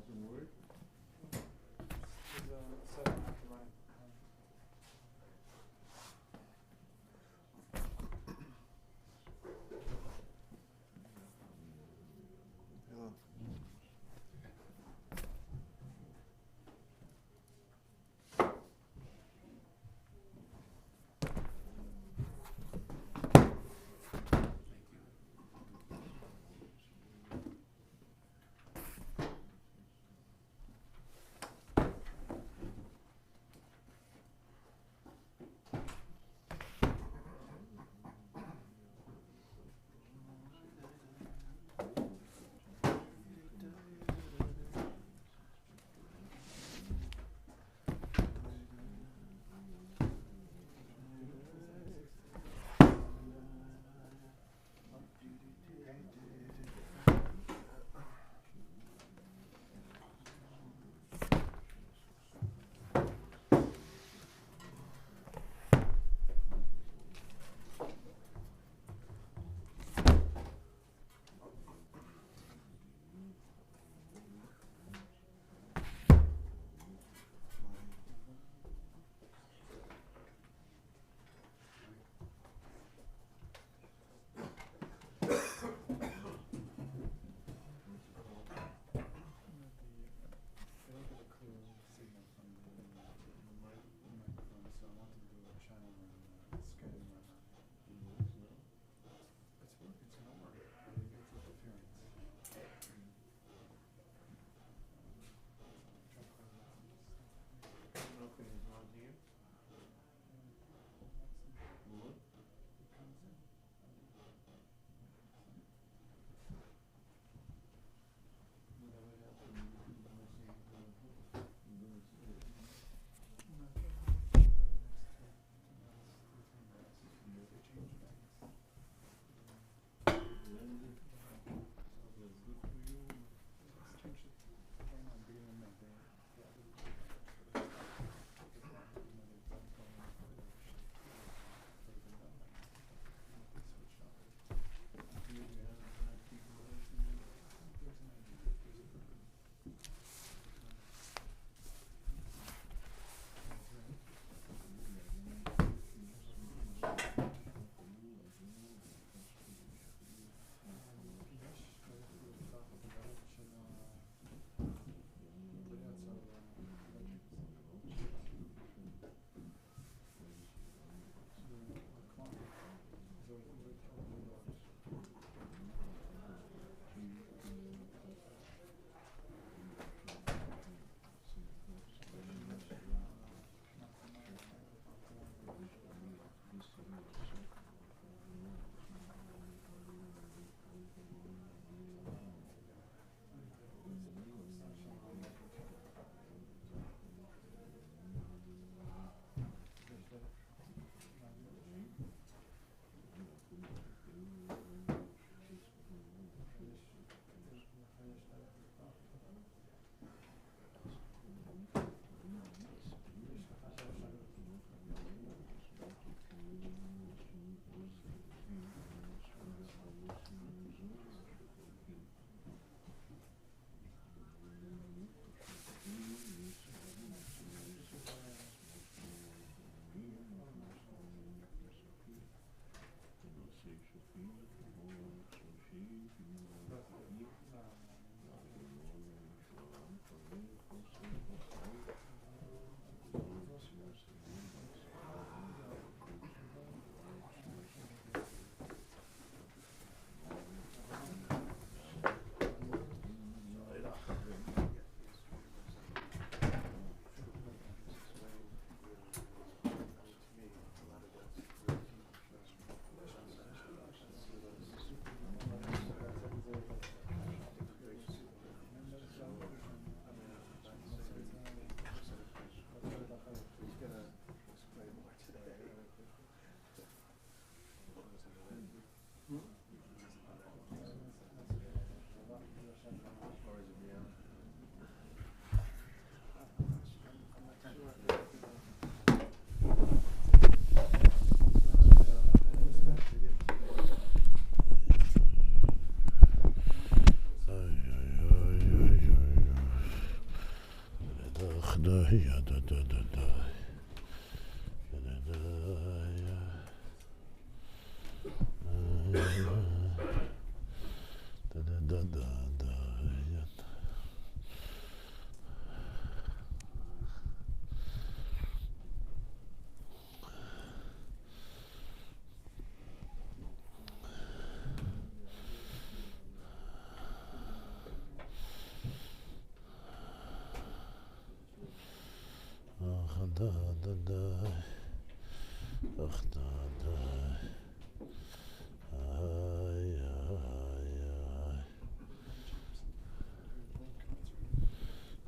Some word? There's a set after mine. Hello.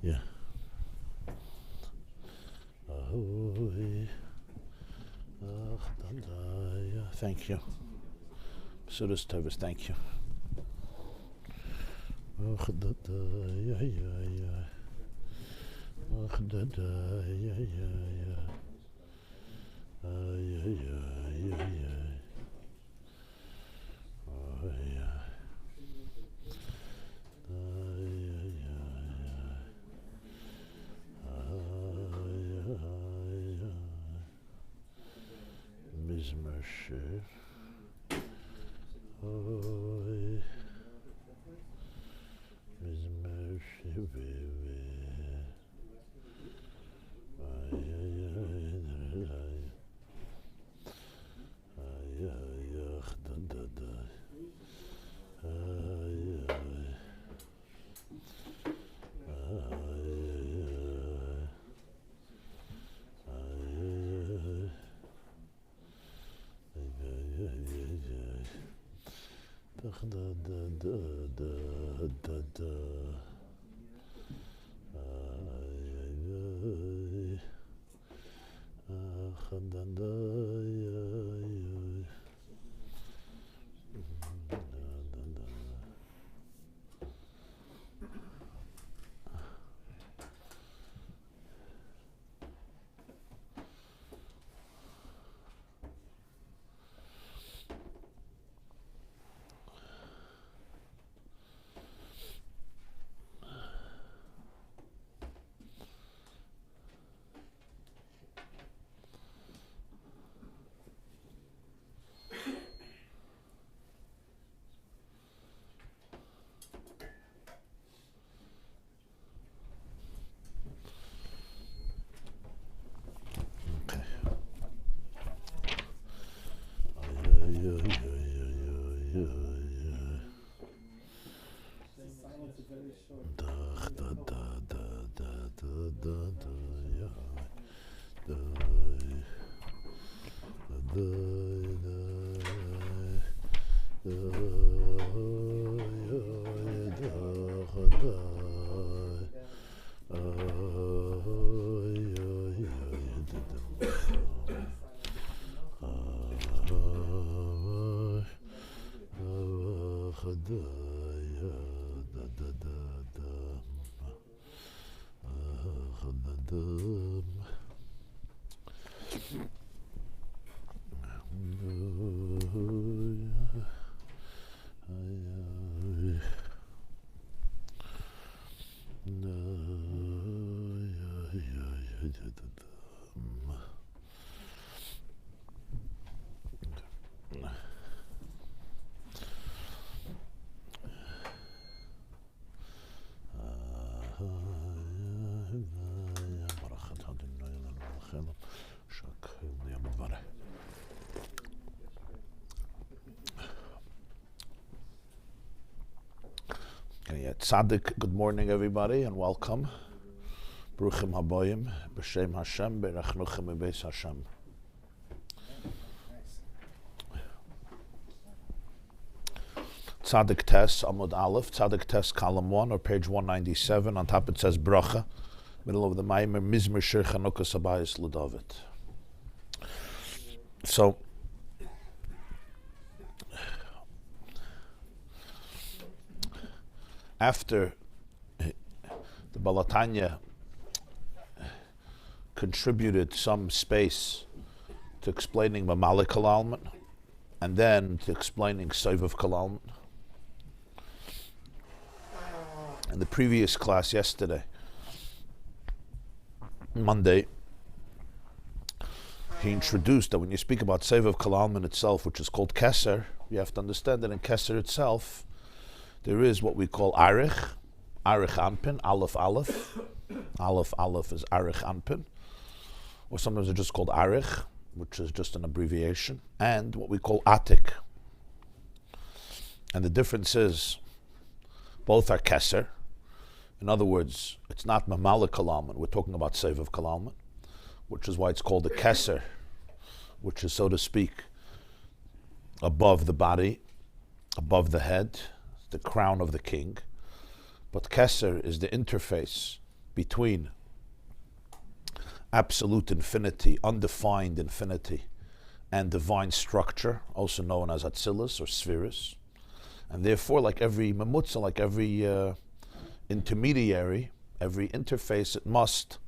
Yeah. Thank you. Sudas Tavis, thank you. Mizmer Tzaddik, good morning everybody and welcome. Bruchim haboyim, b'shem Hashem, berachnuchem b'beis Hashem. Tzaddik Tes, Amud Aleph, Tzaddik Tes, column 1 or page 197. On top it says Bracha, middle of the Maimer, Mizmer Shir Chanukah Sabayis L'David. So, after the Balatanya contributed some space to explaining Mamalik Kalalman and then to explaining Soivav Kalalman, in the previous class yesterday, Monday, he introduced that when you speak about Sevav Kalalman itself, which is called Keser, you have to understand that in Keser itself, there is what we call Arich Anpin, Aleph Aleph. Aleph Aleph is Arich Anpin, or sometimes it's just called Arich, which is just an abbreviation, and what we call Atik. And the difference is, both are Keser. In other words, it's not Mamala Kalalman, we're talking about Sevav Kalalman, which is why it's called a Keser, which is, so to speak, above the body, above the head, the crown of the king. But Keser is the interface between absolute infinity, undefined infinity, and divine structure, also known as Atzilus or Spheres. And therefore, like every Mamutza, like every intermediary, every interface, it must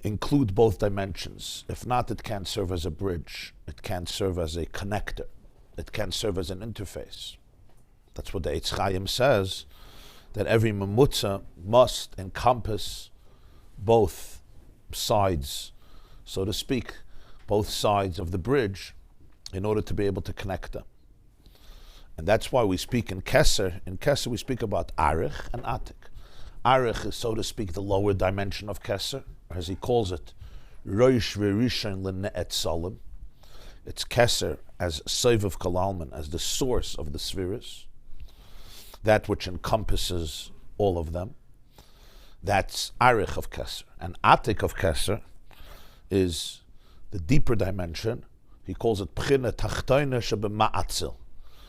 include both dimensions. If not, it can't serve as a bridge. It can't serve as a connector. It can't serve as an interface. That's what the Eitz Chaim says, that every Mamutza must encompass both sides, so to speak, both sides of the bridge in order to be able to connect them. And that's why we speak in Keser. In Keser we speak about Arich and Atik. Arich is, so to speak, the lower dimension of Keser, as he calls it, Roish V'Rishon L'Ne'et Salim. It's Keser as Sevav Kalalman, as the source of the spheres, that which encompasses all of them. That's Arich of Keser. And Atik of Keser is the deeper dimension. He calls it Pchina Tachtoina Shebema'atzil,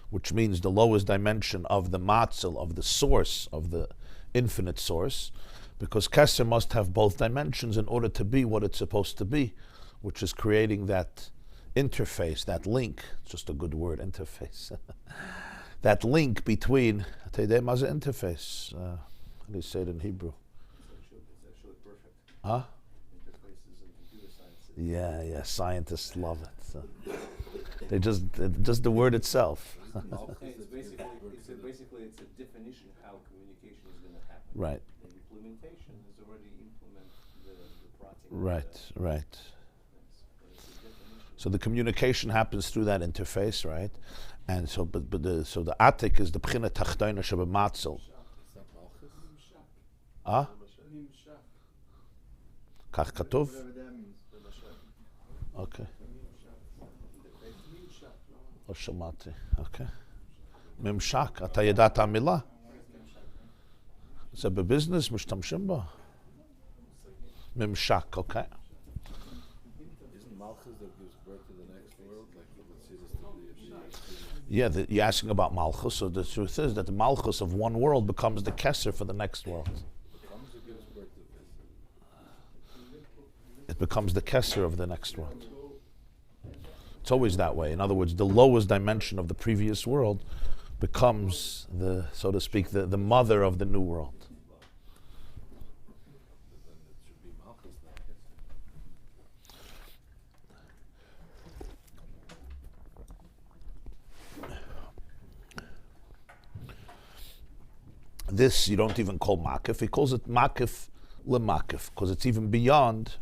which means the lowest dimension of the Ma'atzil, of the source, of the infinite source, because Keser must have both dimensions in order to be what it's supposed to be, which is creating that interface, that link. It's just a good word, interface. That link between, Teidem as an interface. How do you say it in Hebrew? It's actually perfect. Huh? Interfaces and computer science. Yeah, scientists love it. So they just the word itself. Basically, it's a definition how communication is going to happen. Right. The implementation is already implement the practice. Right. So the communication happens through that interface, right? And so, but the Atik is the Pchina Tachtoina Shebematzil. Ah? Kach Katuv? Okay. לא שמעתי, אוקיי. ממשק, אתה ידעת המילה? זה בביזנס, משתמשים בו? ממשק, אוקיי. Isn't Malchus that gives birth to the next world? Like, let's say this to be Yeah, you're asking about Malchus, so the truth is that the Malchus of one world becomes the Keser for the next world. becomes or gives birth to this? It becomes the Keser of the next world. It's always that way. In other words, the lowest dimension of the previous world becomes the, so to speak, the mother of the new world. Then it should be Malchus then. This you don't even call makif. He calls it makif lemakif, because it's even beyond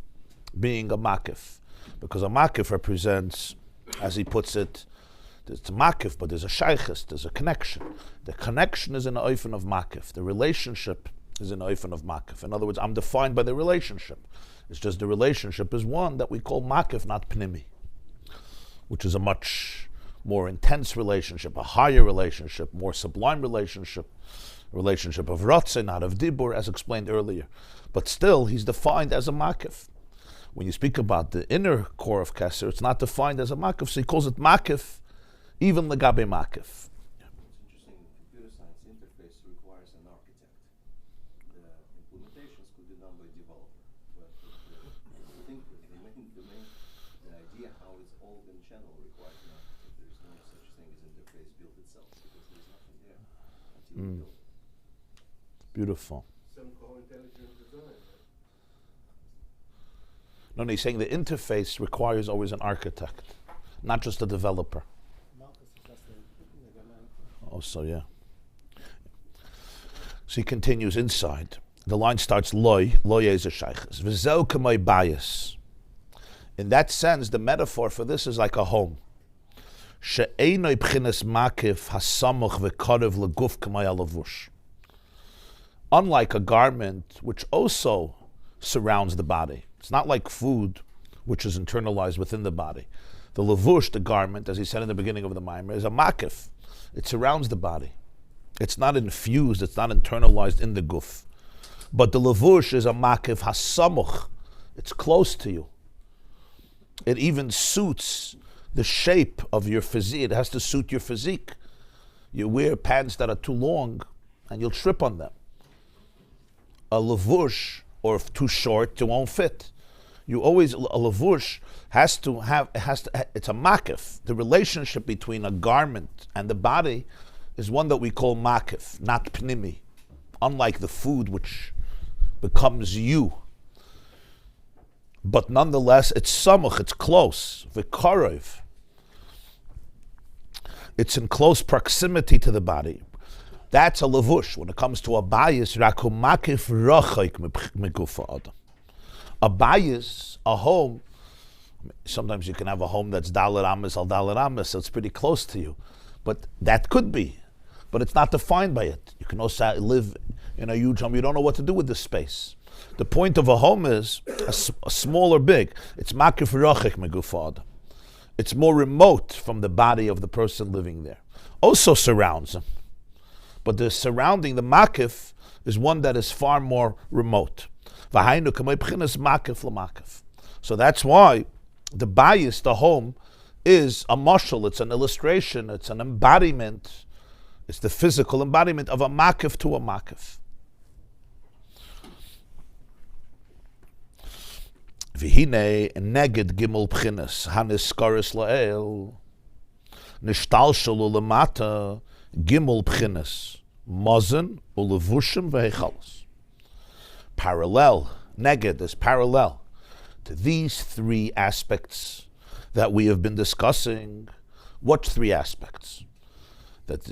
being a makif. Because a makif represents, as he puts it, it's a makif, but there's a shaykhis, there's a connection. The connection is in the oifen of makif. The relationship is in the oifen of makif. In other words, I'm defined by the relationship. It's just the relationship is one that we call makif, not pnimi, which is a much more intense relationship, a higher relationship, more sublime relationship of Ratzeh, not of Dibur, as explained earlier. But still, he's defined as a makif. When you speak about the inner core of Keser, it's not defined as a makif, so he calls it makif, even legabe makif. It's interesting, computer science interface requires an architect. The implementations could be done by a developer, but the idea how it's all in channel requires an architect. There's no such thing as interface built itself, because there's nothing there until you build it. Beautiful. Some call intelligent design. No, he's saying the interface requires always an architect, not just a developer. Also, yeah. So he continues inside. The line starts loy is a shayches. V'zeu k'may bayis. In that sense, the metaphor for this is like a home. She'einoi b'chines makif hasamuch v'karev leguf k'may alavush. Unlike a garment which also surrounds the body. It's not like food, which is internalized within the body. The levush, the garment, as he said in the beginning of the Maimer, is a makif. It surrounds the body. It's not infused, it's not internalized in the guf. But the levush is a makif hasamuch. It's close to you. It even suits the shape of your physique. It has to suit your physique. You wear pants that are too long and you'll trip on them. A levush, or if too short, it won't fit. You always, a levush has to have, it's a makif. The relationship between a garment and the body is one that we call makif, not pnimi. Unlike the food which becomes you. But nonetheless, it's samuch, it's close, v'karev. It's in close proximity to the body. That's a levush. When it comes to a bayis, raku makif rochaik megufa adam. A bayis, a home, sometimes you can have a home that's dalet ames al dalet ames, so it's pretty close to you. But that could be. But it's not defined by it. You can also live in a huge home, you don't know what to do with this space. The point of a home is a small or big. It's makif rochik megufa adam. It's more remote from the body of the person living there. Also surrounds him. But the surrounding, the makif, is one that is far more remote. So that's why the bayis, the home, is a mashal, it's an illustration, it's an embodiment, it's the physical embodiment of a makif to a makif. V'hine neged gimel b'chinas haniscaris la'el nishtalshelu lemata gimel b'chinas mazen ulevushim v'hechalos. Parallel, neged is parallel to these three aspects that we have been discussing. What three aspects? That's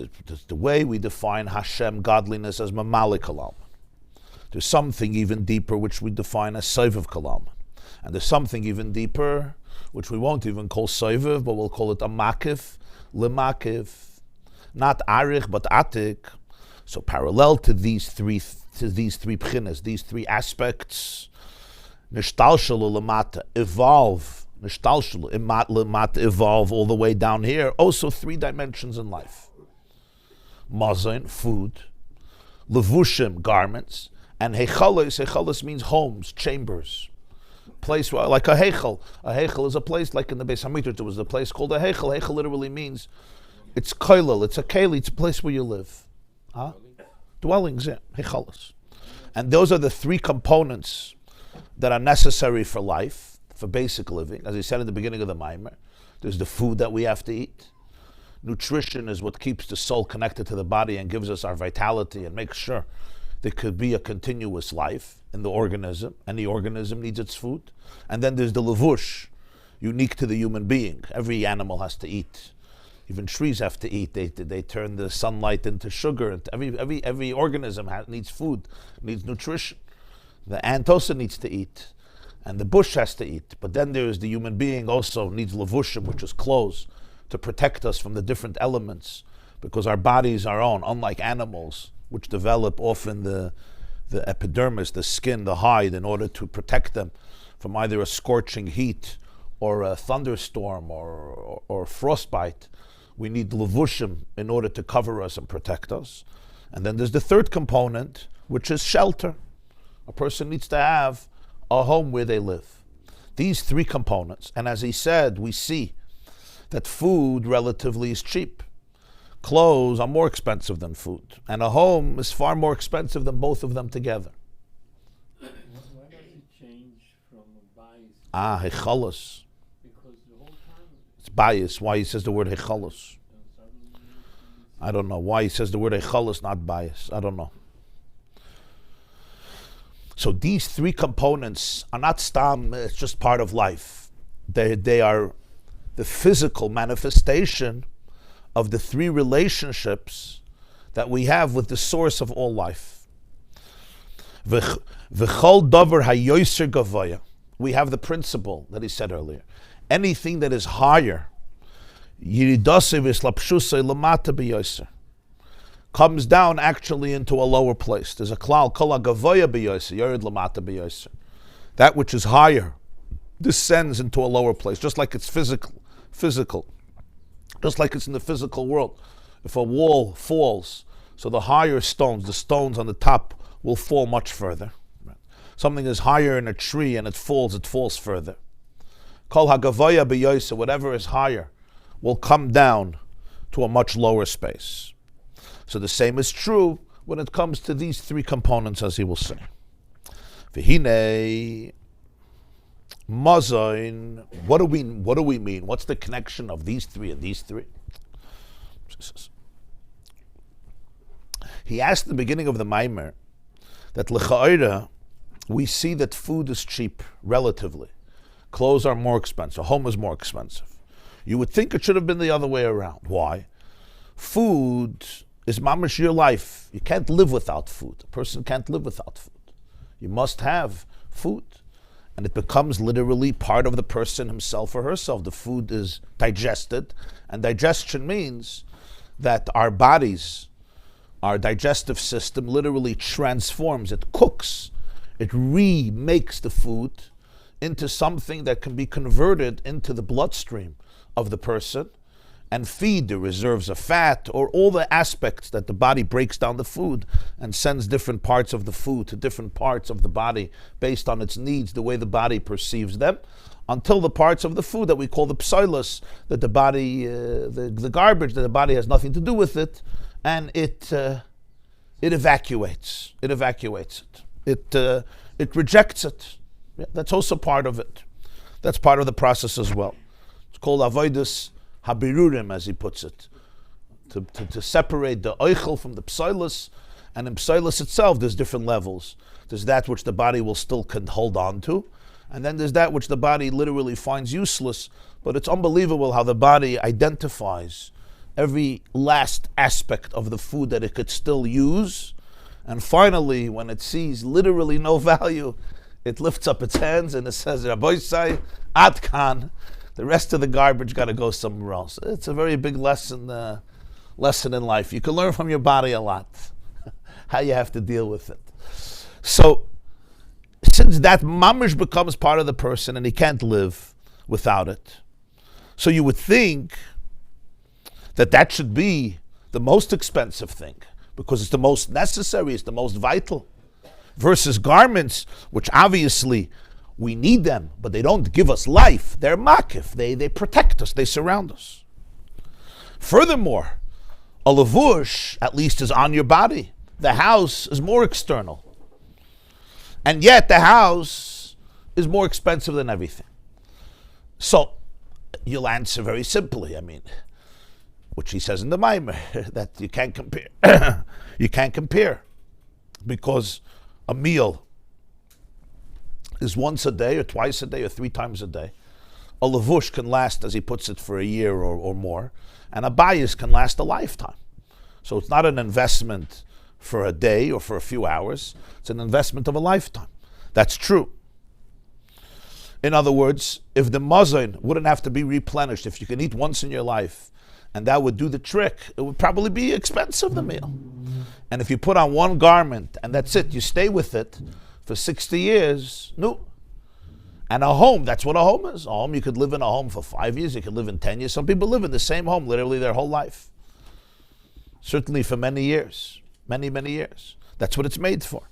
the way we define Hashem, godliness, as mamalik kalam. There's something even deeper which we define as soiviv kalam. And there's something even deeper, which we won't even call soiviv, but we'll call it a makif, lemakif, not arich, but atik. So parallel to these three pchinas, these three aspects, nishtalshalu lemata, evolve, nishtalshalu lemata, evolve all the way down here. Also 3 dimensions in life: mazon, food; levushim, garments; and hechalos. Hechalos means homes, chambers. Place where, like a heichal. A heichal is a place, like in the Beis Hamikdash, there was a place called a heichal. Heichal literally means it's koilel, it's a keli, it's a place where you live. Huh? Dwellings, yeah, heichalos. And those are the 3 components that are necessary for life, for basic living. As I said at the beginning of the Maimer, there's the food that we have to eat. Nutrition is what keeps the soul connected to the body and gives us our vitality and makes sure there could be a continuous life in the organism, and the organism needs its food. And then there's the levush, unique to the human being. Every animal has to eat. Even trees have to eat. They turn the sunlight into sugar. Every organism needs food, needs nutrition. The ant also needs to eat, and the bush has to eat. But then there's the human being also needs levushim, which is clothes, to protect us from the different elements, because our bodies are own, unlike animals, which develop often the epidermis, the skin, the hide, in order to protect them from either a scorching heat or a thunderstorm or frostbite. We need levushim in order to cover us and protect us. And then there's the third component, which is shelter. A person needs to have a home where they live. These 3 components, and as he said, we see that food relatively is cheap. Clothes are more expensive than food, and a home is far more expensive than both of them together. Why does it change from a bias? Hechalos. Because the whole time It's bias. Why he says the word hechalos? suddenly I don't know. Why he says the word hechalos, not bias. I don't know. So these 3 components are not stam, it's just part of life. They are the physical manifestation of the 3 relationships that we have with the source of all life. V'chol davar hayoser gavoya. We have the principle that he said earlier. Anything that is higher, yiridase v'slapshusay lamata b'yoser, comes down actually into a lower place. There's a klal, kol hagavoya b'yoser, yored lamata b'yoser. That which is higher descends into a lower place, just like it's physical. Just like it's in the physical world. If a wall falls, so the higher stones, the stones on the top, will fall much further. Something is higher in a tree and it falls further. Kol hagavoya b'yoser, whatever is higher, will come down to a much lower space. So the same is true when it comes to these three components, as he will say. V'hinei mazain. What do we mean? What's the connection of these three and these three? He asked in the beginning of the Maimer that l'cha'ira, we see that food is cheap relatively. Clothes are more expensive. Home is more expensive. You would think it should have been the other way around. Why? Food is mamash your life. You can't live without food. A person can't live without food. You must have food. And it becomes literally part of the person himself or herself. The food is digested. And digestion means that our bodies, our digestive system literally transforms. It cooks. It remakes the food into something that can be converted into the bloodstream of the person and feed the reserves of fat or all the aspects that the body breaks down the food and sends different parts of the food to different parts of the body based on its needs, the way the body perceives them, until the parts of the food that we call the psilus, that the body, the garbage, that the body has nothing to do with it, and it evacuates. It evacuates it. It rejects it. Yeah, that's also part of it. That's part of the process as well. It's called avodas habirurim, as he puts it, to separate the oichel from the psilus. And in psilus itself, there's different levels. There's that which the body will still can hold on to, and then there's that which the body literally finds useless. But it's unbelievable how the body identifies every last aspect of the food that it could still use. And finally, when it sees literally no value, it lifts up its hands and it says, Rabbi say, Ad Kan, the rest of the garbage got to go somewhere else. It's a very big lesson in life. You can learn from your body a lot, how you have to deal with it. So, since that mamish becomes part of the person and he can't live without it, so you would think that should be the most expensive thing, because it's the most necessary, it's the most vital, versus garments, which obviously we need them, but they don't give us life. They're makif, they protect us, they surround us. Furthermore, a lavush, at least, is on your body. The house is more external. And yet the house is more expensive than everything. So, you'll answer very simply, which he says in the Maimer, that you can't compare. You can't compare, because a meal is once a day or twice a day or 3 times a day. A lavush can last, as he puts it, for a year or more, and a bayis can last a lifetime. So it's not an investment for a day or for a few hours, it's an investment of a lifetime. That's true. In other words, if the mazain wouldn't have to be replenished, if you can eat once in your life, and that would do the trick, it would probably be expensive, the meal. And if you put on one garment and that's it, you stay with it for 60 years, no. And a home, that's what a home is. A home, you could live in a home for 5 years, you could live in 10 years. Some people live in the same home literally their whole life. Certainly for many years, many years. That's what it's made for.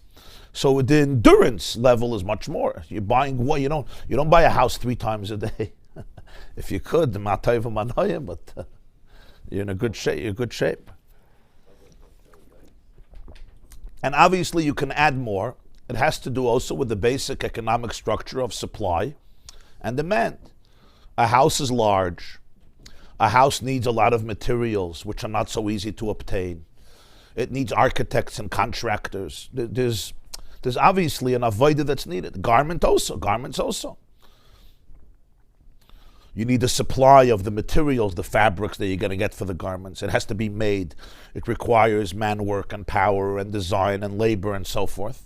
So the endurance level is much more. You're buying, you don't buy a house 3 times a day. If you could, but you're in a good shape. And obviously you can add more. It has to do also with the basic economic structure of supply and demand. A house is large. A house needs a lot of materials, which are not so easy to obtain. It needs architects and contractors. There's obviously an avodah that's needed. Garments also. You need a supply of the materials, the fabrics that you're going to get for the garments. It has to be made. It requires man work and power and design and labor and so forth.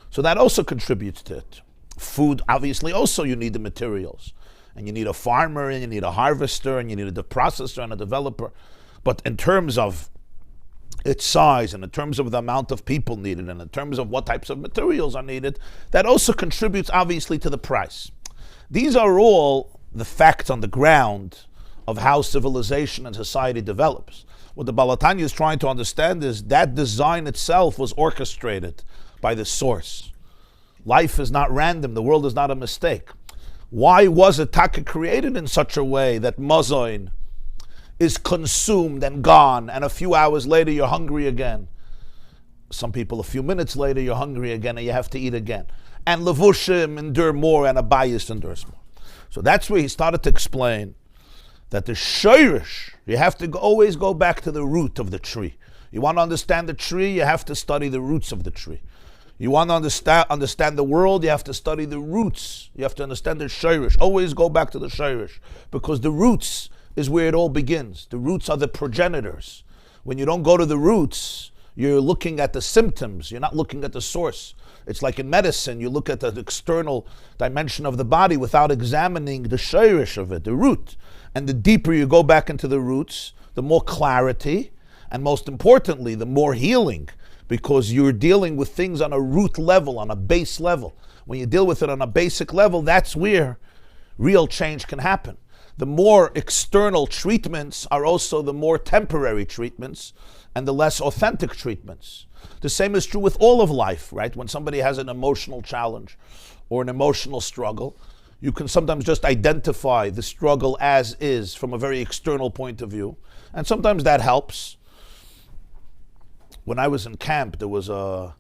So that also contributes to it. Food, obviously, also you need the materials. And you need a farmer, and you need a harvester, and you need a processor and a developer. But in terms of its size, and in terms of the amount of people needed, and in terms of what types of materials are needed, that also contributes, obviously, to the price. These are all the facts on the ground of how civilization and society develops. What the Baal HaTanya is trying to understand is that design itself was orchestrated by the source. Life is not random. The world is not a mistake. Why was it taka created in such a way that mazoin is consumed and gone, and a few hours later you're hungry again? Some people, a few minutes later, you're hungry again and you have to eat again. And levushim endure more, and abayis endures more. So that's where he started to explain that the shayrish, you have to always go back to the root of the tree. You want to understand the tree, you have to study the roots of the tree. You want to understand the world, you have to study the roots. You have to understand the shayrish. Always go back to the shayrish, because the roots is where it all begins. The roots are the progenitors. When you don't go to the roots, you're looking at the symptoms. You're not looking at the source. It's like in medicine, you look at the external dimension of the body without examining the shayrish of it, the root. And the deeper you go back into the roots, the more clarity, and most importantly, the more healing, because you're dealing with things on a root level, on a base level. When you deal with it on a basic level, that's where real change can happen. The more external treatments are also the more temporary treatments and the less authentic treatments. The same is true with all of life, right? When somebody has an emotional challenge or an emotional struggle, you can sometimes just identify the struggle as is from a very external point of view. And sometimes that helps. When I was in camp, there was a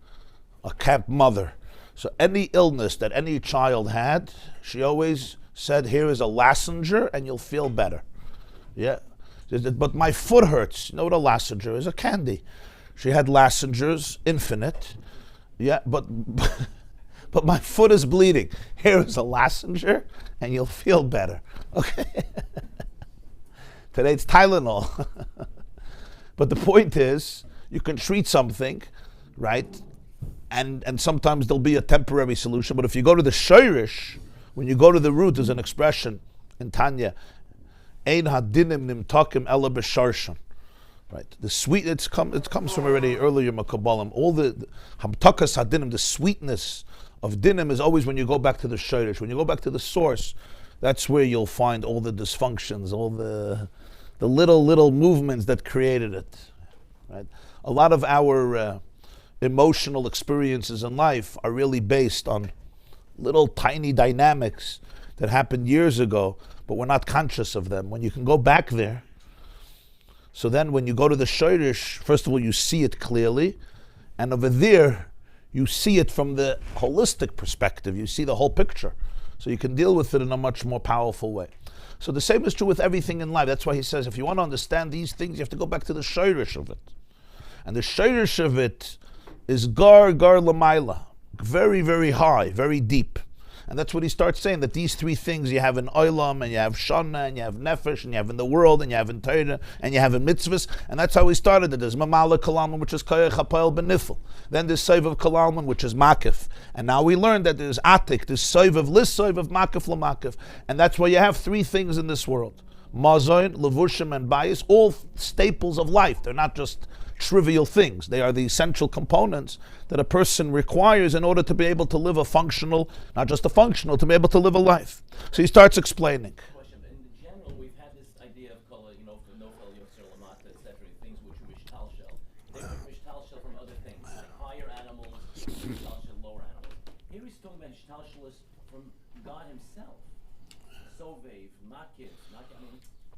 camp mother. So any illness that any child had, she always said, here is a lassenger and you'll feel better. Yeah. But my foot hurts. You know what a lassenger is? A candy. She had lassengers, infinite. Yeah, but my foot is bleeding. Here is a lassenger and you'll feel better. Okay. Today it's Tylenol. But the point is, you can treat something, right? And sometimes there'll be a temporary solution. But if you go to the shayrish, when you go to the root, there's an expression in Tanya, Ein hadinim nimtakim ela b'sharshan. Right? The sweet, it comes from already earlier Makabalim. All the hamtakas hadinim, the sweetness of dinim is always when you go back to the shayrish. When you go back to the source, that's where you'll find all the dysfunctions, all the little movements that created it. Right? A lot of our emotional experiences in life are really based on little tiny dynamics that happened years ago, but we're not conscious of them. When you can go back there, so then when you go to the shayrish, first of all, you see it clearly, and over there, you see it from the holistic perspective. You see the whole picture. So you can deal with it in a much more powerful way. So the same is true with everything in life. That's why he says, if you want to understand these things, you have to go back to the shayrish of it. And the shayrish of it is gar lamaila, very, very high, very deep. And that's what he starts saying, that these three things, you have in olam, and you have shana, and you have nefesh, and you have in the world, and you have in Torah, and you have in mitzvahs. And that's how he started it. There's mamala kalalman, which is koyach hapayel benifel. Then there's seiv of kalalman, which is makif. And now we learned that there's atik, there's seiv of lis, seiv of makif lamakif. And that's why you have three things in this world. Mazoin, levushim, and bayis, all staples of life. They're not just trivial things. They are the essential components that a person requires in order to be able to live a functional, not just a functional, to be able to live a life. So he starts explaining. Question. In general, we've had this idea of color, for nofel, yotzer, lamata, etc., things which are mishtalshel. They were mishtalshel from other things, like higher animals, mishtalshel, lower animals. Here he's talking about mishtalshel from God himself. Sovev, makif,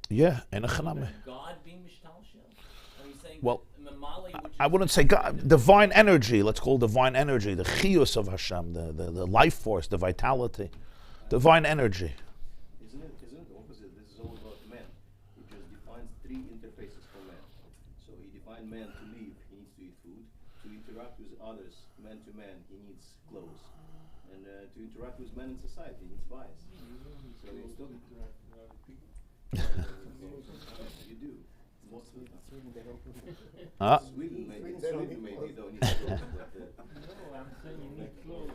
Yeah, in a chaname. God being mishtalshel? Are you saying well, Mamali, I wouldn't say God, divine energy, let's call divine energy, the chiyus of Hashem, the life force, the vitality, divine energy. Isn't it the opposite? This is all about man. He just defines three interfaces for man. So he defined man to live, he needs to eat food. To interact with others, man to man, he needs clothes. And to interact with men in society, he needs vice. So it's still you do. Most of the time. Sweden maybe don't need clothes, but No, I'm saying you need clothes.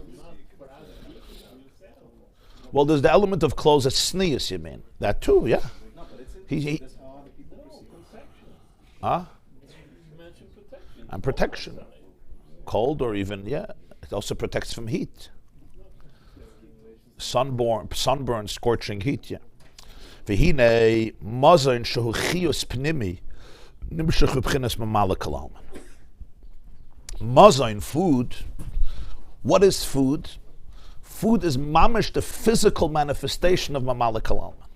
Well, there's the element of clothes that's sneeze, you mean? That too, yeah. No, but it's He- interesting. That's how other people perceive it. Protection. Huh? You mentioned protection. And protection. Cold or even, yeah. It also protects from heat. Sunburn, scorching heat, yeah. V'hine mazon shehu chiyus pnimi nimshach b'chinas mamala kol alman. Mazon, food. What is food? Food is mamish, the physical manifestation of mamala kol alman.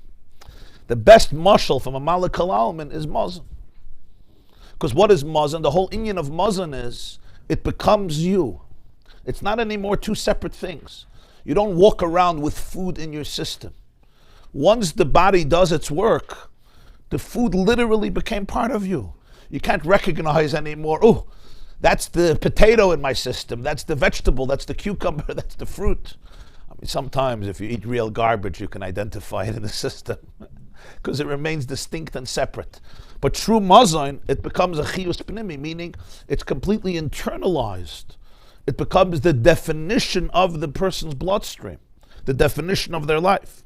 The best mashal for mamala kol alman is mazon. Because what is mazon? The whole inyan of mazon is it becomes you. It's not anymore two separate things. You don't walk around with food in your system. Once the body does its work, the food literally became part of you. You can't recognize anymore, oh, that's the potato in my system, that's the vegetable, that's the cucumber, that's the fruit. I mean, sometimes if you eat real garbage, you can identify it in the system because it remains distinct and separate. But true mazon, it becomes a chiyus pnimi, meaning it's completely internalized. It becomes the definition of the person's bloodstream, the definition of their life.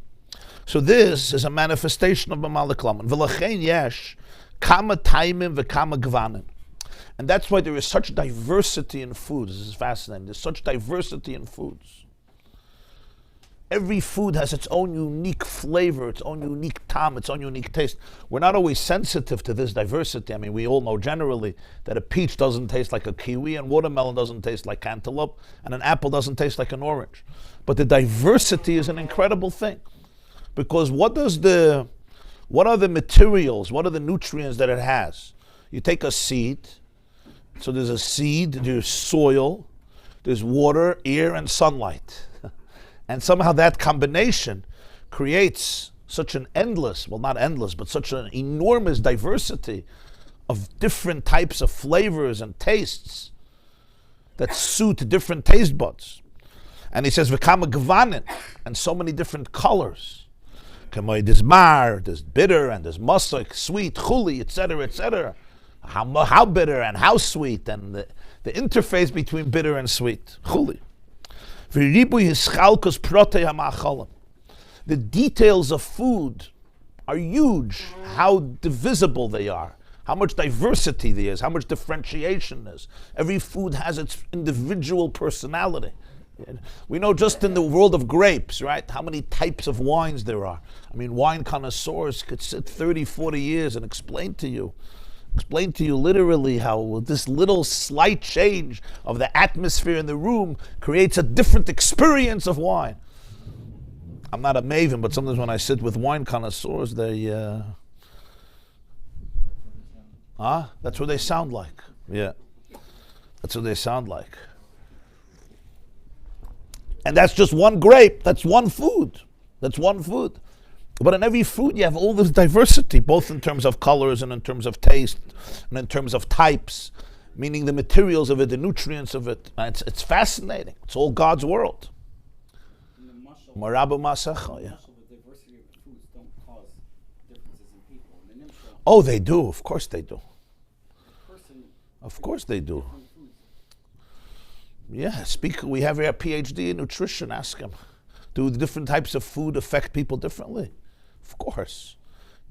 So this is a manifestation of mamala kol alman. V'lachein yesh kama taimim v'kama gvanim. And that's why there is such diversity in foods. This is fascinating. There's such diversity in foods. Every food has its own unique flavor, its own unique tam, its own unique taste. We're not always sensitive to this diversity. I mean, we all know generally that a peach doesn't taste like a kiwi, and watermelon doesn't taste like cantaloupe, and an apple doesn't taste like an orange. But the diversity is an incredible thing. Because what are the materials, what are the nutrients that it has? You take a seed, so there's a seed, there's soil, there's water, air, and sunlight. And somehow that combination creates such an endless, well not endless, but such an enormous diversity of different types of flavors and tastes that suit different taste buds. And he says, v'kama gvanin, and so many different colors. There's mar, there's bitter, and there's masuk, sweet, chuli, etc., etc. How bitter and how sweet, and the interface between bitter and sweet, chuli. The details of food are huge, how divisible they are, how much diversity there is, how much differentiation there is. Every food has its individual personality. We know just in the world of grapes, right, how many types of wines there are. I mean, wine connoisseurs could sit 30, 40 years and explain to you literally how this little slight change of the atmosphere in the room creates a different experience of wine. I'm not a maven, but sometimes when I sit with wine connoisseurs, that's what they sound like. Yeah, that's what they sound like. And that's just one grape. That's one food. But in every food, you have all this diversity, both in terms of colors and in terms of taste and in terms of types, meaning the materials of it, the nutrients of it. And it's fascinating. It's all God's world. Marabu Masecha, yeah. The diversity of the foods don't cause differences in people. In the nimshal, Oh, they do. Of course they do. person Of course they do. different foods. Yeah, we have here a PhD in nutrition. Ask him. Do the different types of food affect people differently? Of course.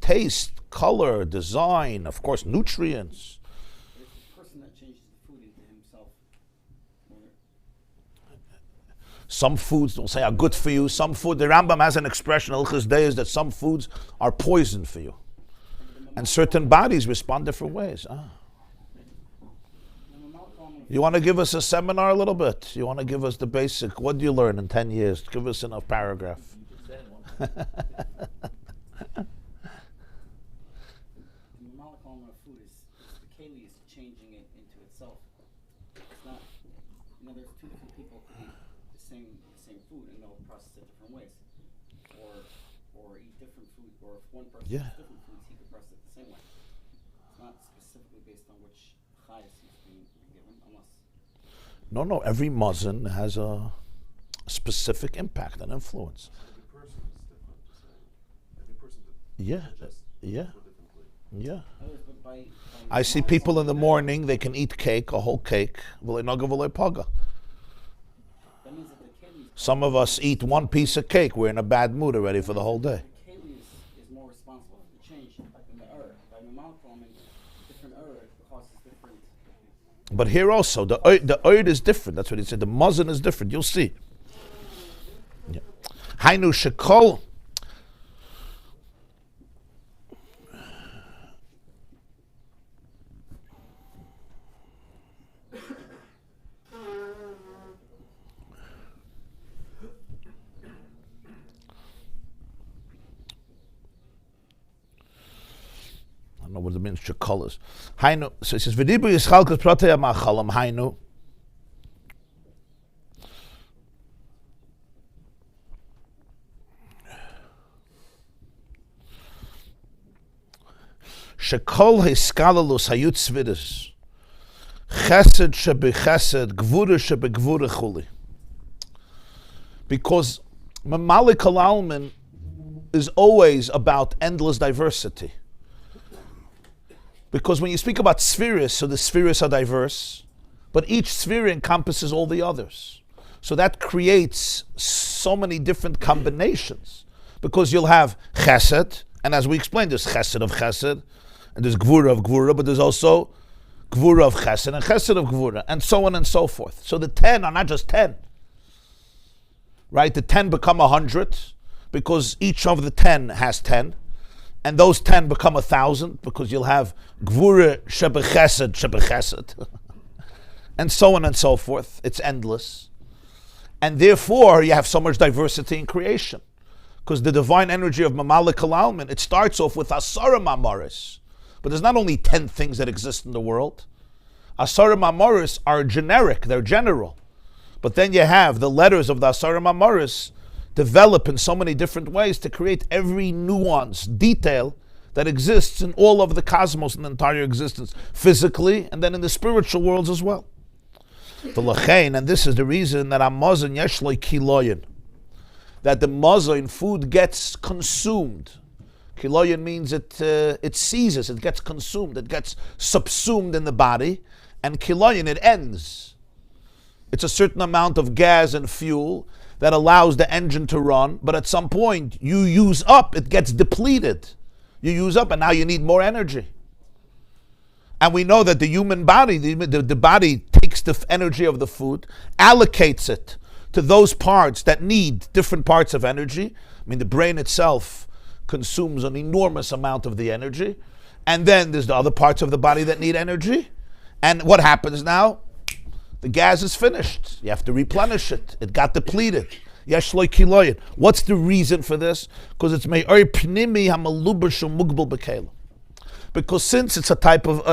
Taste, color, design, of course, nutrients. But it's the person that changes the food into himself. Some foods, don't say, are good for you. Some food, the Rambam has an expression, Hilchos Deis, that some foods are poison for you. And certain bodies respond different ways. You want to give us a seminar a little bit? You want to give us the basic, what do you learn in 10 years? Give us in a paragraph. The molecule of food is the keli is changing it into itself. It's not, there's two different people who eat the same food and they'll process it different ways, or eat different food, or if one person eats different foods, he could process it the same way. It's not specifically based on which chayas he's being given, unless. No, every muzzin has a specific impact and influence. Every person is different. Every person Yeah. digests Yeah. differently. Yeah. Others, but by I see people in the morning, they can eat cake, a whole cake. V'lo naga v'lo paga. That means that the keli is Some of us eat one piece of cake, we're in a bad mood already for the whole day. The keli is more responsible for the change in the earth. By the malcolm, different earth causes different. But here also, the oid is different. That's what he said. The muzzin is different. You'll see. Hainu shekol. I don't know what it means, shekol is. Hainu, so it says, V'dibu yischalkus protei ha'machalam, hainu. Shekol hiskalalus hayut tzvidus. Chesed shebechesed, gvura shebegvura chuli. Because Mamalik al-Almin is always about endless diversity. Because when you speak about spheres, so the spheres are diverse, but each sphere encompasses all the others. So that creates so many different combinations. Because you'll have chesed, and as we explained, there's chesed of chesed, and there's gvura of gvura, but there's also gvura of chesed and chesed of gvura, and so on and so forth. So the 10 are not just 10. Right? The 10 become 100, because each of the 10 has 10. And those 10 become 1,000 because you'll have gvura shebechesed, and so on and so forth. It's endless. And therefore, you have so much diversity in creation. Because the divine energy of Mamalik al-Almin, it starts off with Asara Mamaris. But there's not only 10 things that exist in the world. Asara Mamaris are generic, they're general. But then you have the letters of the Asara Mamaris develop in so many different ways to create every nuance, detail that exists in all of the cosmos and the entire existence, physically and then in the spiritual worlds as well. And this is the reason that Amazon Yeshloi Kiloyin, that the mazon food gets consumed. Kiloyin means it seizes, it gets consumed, it gets subsumed in the body, and kiloyin, it ends. It's a certain amount of gas and fuel that allows the engine to run, but at some point you use up, it gets depleted. You use up and now you need more energy. And we know that the human body, the body takes the energy of the food, allocates it to those parts that need different parts of energy. I mean, the brain itself consumes an enormous amount of the energy. And then there's the other parts of the body that need energy. And what happens now? The gas is finished. You have to replenish it. It got depleted. Yeshloi kiloyin. What's the reason for this? Because it's me'or pnimi hamalubash mugbal b'kelim. Because since it's a type of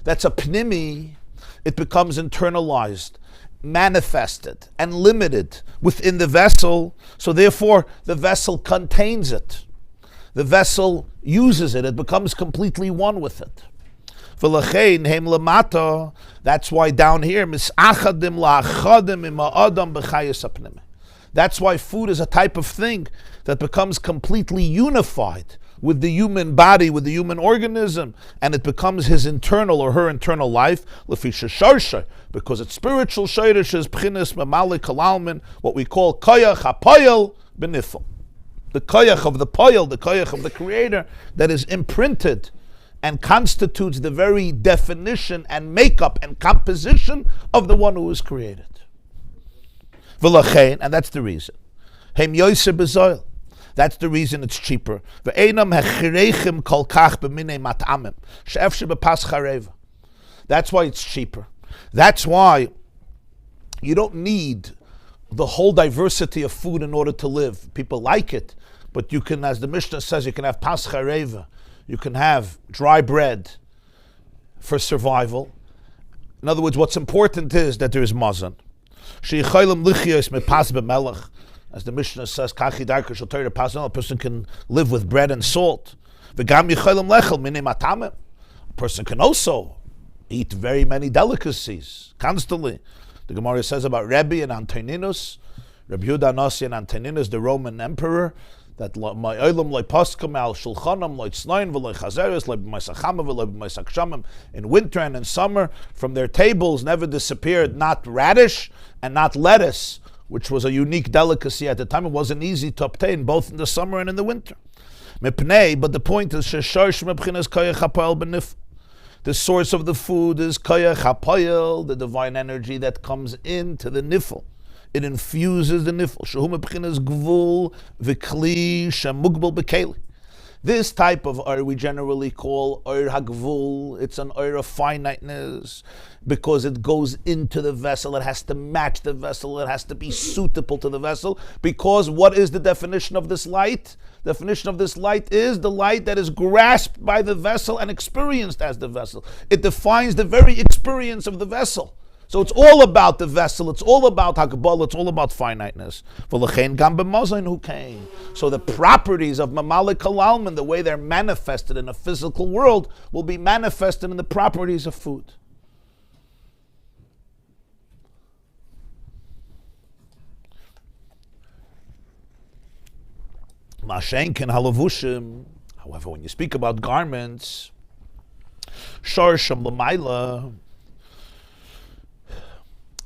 that's a pnimi, it becomes internalized, manifested, and limited within the vessel. So therefore, the vessel contains it. The vessel uses it. It becomes completely one with it. That's why down here, that's why food is a type of thing that becomes completely unified with the human body, with the human organism, and it becomes his internal or her internal life, because its spiritual shayrish is p'chinas mamalik kalalmin, what we call koyach hapoyel benifel. The koyach of the poyel, the koyach of the creator, that is imprinted and constitutes the very definition and makeup and composition of the one who was created. V'lachein, and that's the reason. Heim yoser b'zoil. That's the reason it's cheaper. Ve'enam hechireichim kol kach b'minei mat'amim she'efshe b'pas chareva. That's why it's cheaper. That's why you don't need the whole diversity of food in order to live. People like it, but you can, as the Mishnah says, you can have pas chareva. You can have dry bread for survival. In other words, what's important is that there is mazon. As the Mishnah says, a person can live with bread and salt. A person can also eat very many delicacies, constantly. The Gemara says about Rabbi and Antoninus, Rabbi Yehuda Nasi and Antoninus, the Roman emperor, that in winter and in summer, from their tables never disappeared not radish and not lettuce, which was a unique delicacy at the time. It wasn't easy to obtain, both in the summer and in the winter. But the point is, the source of the food is koyach hapoyel, the divine energy that comes into the nifl. It infuses the nifl. Shehu mebchinas gvul v'kli shemugbal b'keli. This type of oir we generally call oir hagvul. It's an oir of finiteness because it goes into the vessel. It has to match the vessel. It has to be suitable to the vessel. Because what is the definition of this light? The definition of this light is the light that is grasped by the vessel and experienced as the vessel. It defines the very experience of the vessel. So it's all about the vessel, it's all about Hakabal, it's all about finiteness. So the properties of Mamalik Kalalman, the way they're manifested in a physical world, will be manifested in the properties of food. Mashenkin halavushim. However, when you speak about garments, Sharsham Lamaila,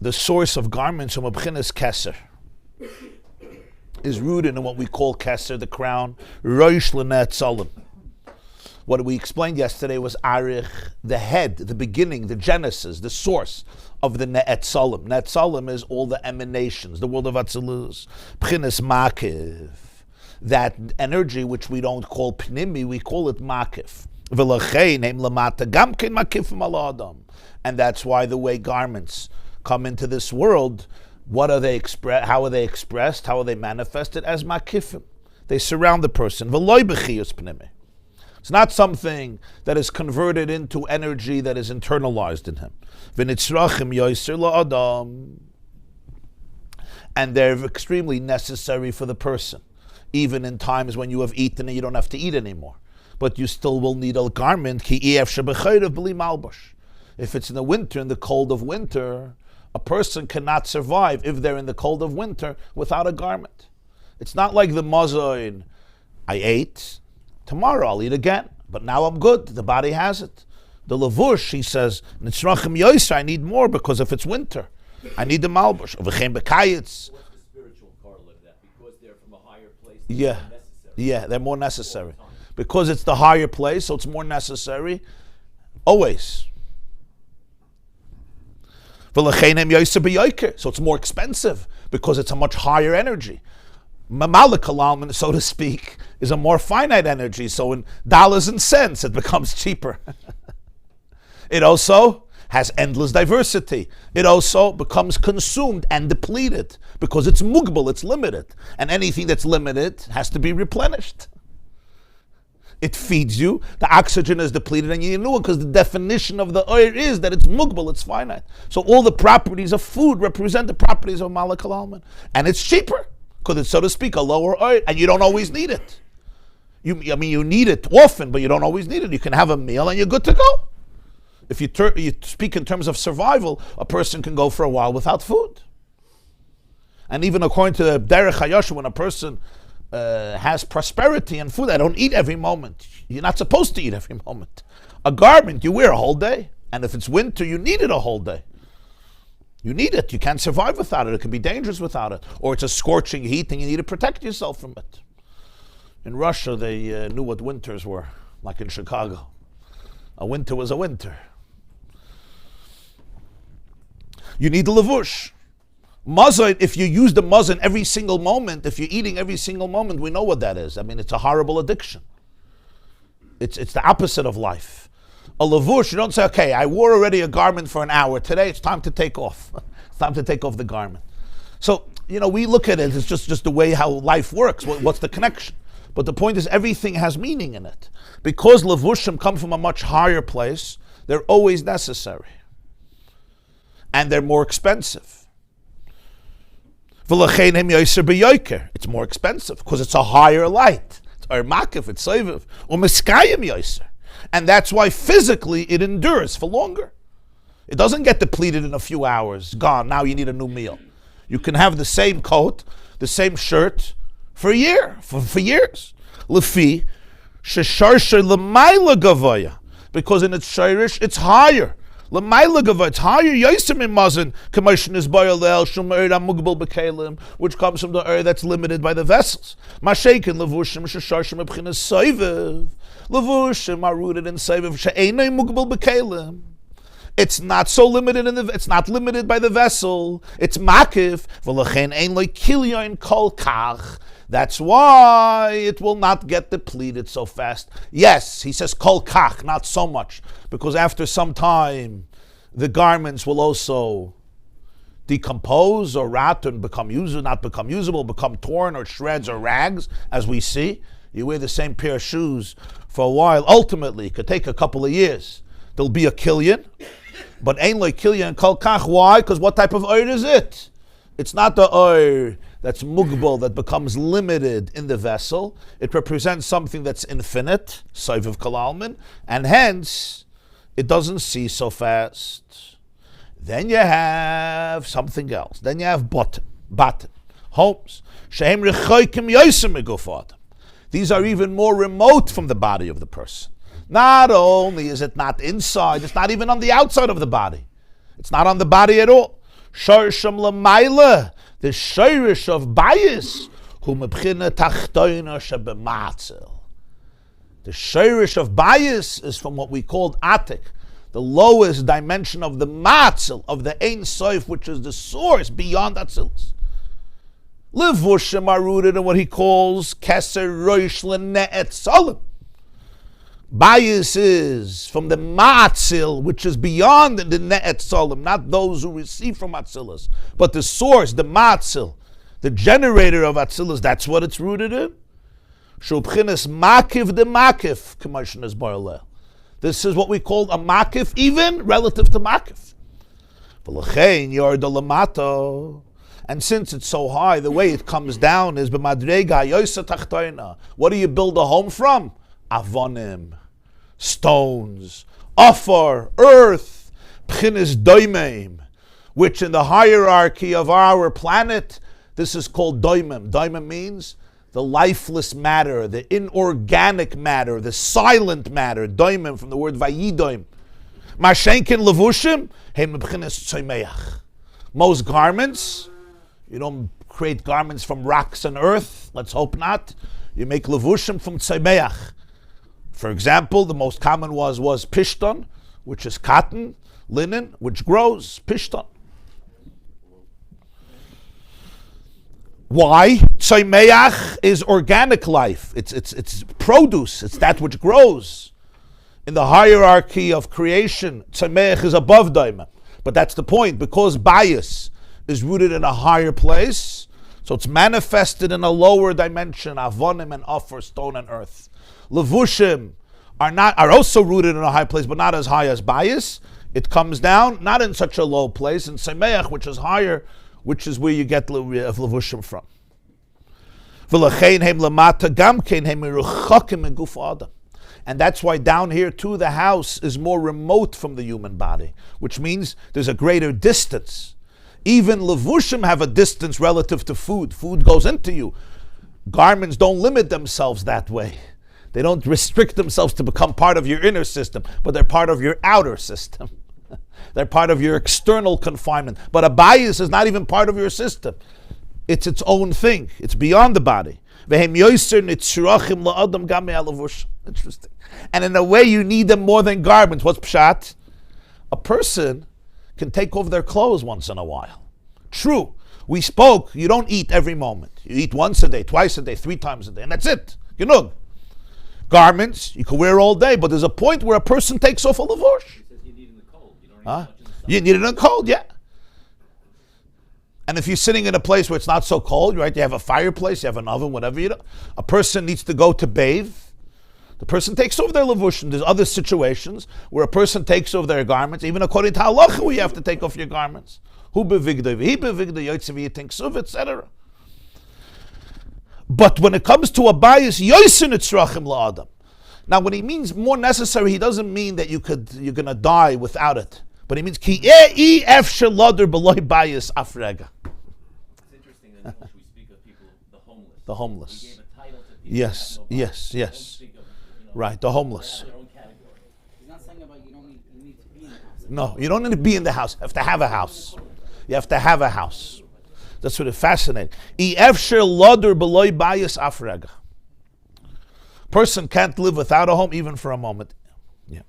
the source of garments from Abchinas Keser is rooted in what we call Keser, the crown, Roish L'Net Tzolim. What we explained yesterday was Arich, the head, the beginning, the genesis, the source of the Ne'et Tzolim. Ne'et Tzolim is all the emanations, the world of Atzilus, Bchinas Makiv. That energy which we don't call Pnimi, we call it Makif. And that's why the way garments come into this world, what are they how are they expressed? How are they manifested? As makifim. They surround the person. It's not something that is converted into energy that is internalized in him. And they're extremely necessary for the person, even in times when you have eaten and you don't have to eat anymore. But you still will need a garment. If it's in the winter, in the cold of winter, a person cannot survive if they're in the cold of winter without a garment. It's not like the mazoin, I ate, tomorrow I'll eat again, but now I'm good, the body has it. The lavush, he says, Nitzrachim yoysa, I need more because if it's winter, I need the malbush. What's the spiritual correlate of that? Because they're from a higher place, yeah, more necessary. Yeah, they're more necessary. Because it's the higher place, so it's more necessary, always. So it's more expensive because it's a much higher energy. Mamalik Kalalman, so to speak, is a more finite energy. So in dollars and cents, it becomes cheaper. It also has endless diversity. It also becomes consumed and depleted because it's mugbal, it's limited. And anything that's limited has to be replenished. It feeds you, the oxygen is depleted, and you know it because the definition of the oil is that it's mugbal, it's finite. So all the properties of food represent the properties of Malak al-Alman. And it's cheaper because it's, so to speak, a lower oil, and you don't always need it. You need it often, but you don't always need it. You can have a meal and you're good to go. If you speak in terms of survival, a person can go for a while without food. And even according to the Derech HaYosh, when a person has prosperity and food, I don't eat every moment. You're not supposed to eat every moment. A garment you wear a whole day, and if it's winter, you need it a whole day. You need it. You can't survive without it. It can be dangerous without it. Or it's a scorching heat and you need to protect yourself from it. In Russia, they knew what winters were, like in Chicago. A winter was a winter. You need the lavush. Mazon, if you use the mazon every single moment, if you're eating every single moment, we know what that is. I mean, it's a horrible addiction. It's the opposite of life. A lavush, you don't say, okay, I wore already a garment for an hour. Today it's time to take off. It's time to take off the garment. So, we look at it, it's just the way how life works. What's the connection? But the point is everything has meaning in it. Because lavushim come from a much higher place, they're always necessary. And they're more expensive. It's more expensive because it's a higher light. It's makif, it's soiviv, or miskayim yoser. And that's why physically it endures for longer. It doesn't get depleted in a few hours. Gone, now you need a new meal. You can have the same coat, the same shirt for a year, for years. Lefi, shesharsher l'mayla gavoya. Because in its shirish, it's higher. L'mayla gava, it's higher yosim in mazon. Commotion is boilel shum mugbal bekalim, which comes from the earth that's limited by the vessels. Mashaken levushim shesharshim ebchinas soivev. Levushim are rooted in soivev she'enei mugbal bekalim. It's not so limited it's not limited by the vessel. It's makif. V'lachen ein lo kilyon kol kach. That's why it will not get depleted so fast. Yes, he says kol kach, not so much, because after some time, the garments will also decompose or rot and become not become usable, become torn or shreds or rags, as we see. You wear the same pair of shoes for a while. Ultimately, it could take a couple of years. There'll be a killion, but ain't like killion kol kach. Why? Because what type of oil is it? It's not the oil that's mugbal, that becomes limited in the vessel. It represents something that's infinite, soiv kalalman, and hence it doesn't cease so fast. Then you have something else. Then you have batim, homes. Shehem rechoikim yosem megufot. These are even more remote from the body of the person. Not only is it not inside, it's not even on the outside of the body. It's not on the body at all. Shorsham l'mayla, the shirish of bias, hu mebchina tachtoina shebematzel. The shirish of bias is from what we called atik, the lowest dimension of the matzel, of the Ein Sof, which is the source beyond Atzilus. Levushim are rooted in what he calls keser roish l'ne'et solim. Bias is from the Ma'atzil, which is beyond the Ne'et Solim, not those who receive from Atzilus, but the source, the Ma'atzil, the generator of Atzilus, that's what it's rooted in. Shubchinas Makiv de Makif, Commissioners Boilel. This is what we call a Makif, even relative to Makif. V'lechein Yorda Lamato. And since it's so high, the way it comes down is b'madrega yosa tachtoina. What do you build a home from? Avonim. Stones, offer, earth, pchinis doimim, which in the hierarchy of our planet, this is called doimim. Doimim means the lifeless matter, the inorganic matter, the silent matter. Doimim from the word vayidoim. Mashenkin levushim, heim pchinis tzomeach. Most garments, you don't create garments from rocks and earth, let's hope not. You make levushim from tzomeach. For example, the most common was pishton, which is cotton, linen, which grows, pishton. Why? Tzaimeach is organic life. It's produce. It's that which grows. In the hierarchy of creation, tzaimeach is above daima. But that's the point. Because bias is rooted in a higher place, so it's manifested in a lower dimension, avonim and offer, stone and earth. Levushim are also rooted in a high place, but not as high as bias. It comes down, not in such a low place, in Semeach, which is higher, which is where you get levushim from. And that's why down here too, the house is more remote from the human body, which means there's a greater distance. Even levushim have a distance relative to food. Food goes into you. Garments don't limit themselves that way. They don't restrict themselves to become part of your inner system, but they're part of your outer system. They're part of your external confinement. But a bias is not even part of your system. It's its own thing. It's beyond the body. Interesting. And in a way, you need them more than garments. What's pshat? A person can take off their clothes once in a while. True. We spoke, you don't eat every moment. You eat once a day, twice a day, 3 times a day, and that's it. Genug. Garments, you can wear all day, but there's a point where a person takes off a lavush. He says you need it in the cold. You don't need Huh? much in the summer. You need it in the cold, yeah. And if you're sitting in a place where it's not so cold, right? You have a fireplace, you have an oven, whatever you do. A person needs to go to bathe. The person takes off their lavush. There's other situations where a person takes off their garments. Even according to halacha, you have to take off your garments. Hu bevigdoi, he bevigdoi, yotzev yitinsuv, etc. But when it comes to a bias, yosin etzrachim la'adam. Now, when he means more necessary, he doesn't mean that you're gonna die without it. But he means ki ef shelader beloy bias afrega. It's interesting that when we speak of people, the homeless. The homeless. We gave a title to people Yes, that have no yes, body. We don't yes. speak of, Right, the homeless. They have their own category. He's not saying about you need to be in the house. No, you don't need to be in the house. You have to have a house. You have to have a house. That's what is fascinating. Person can't live without a home even for a moment. Yeah.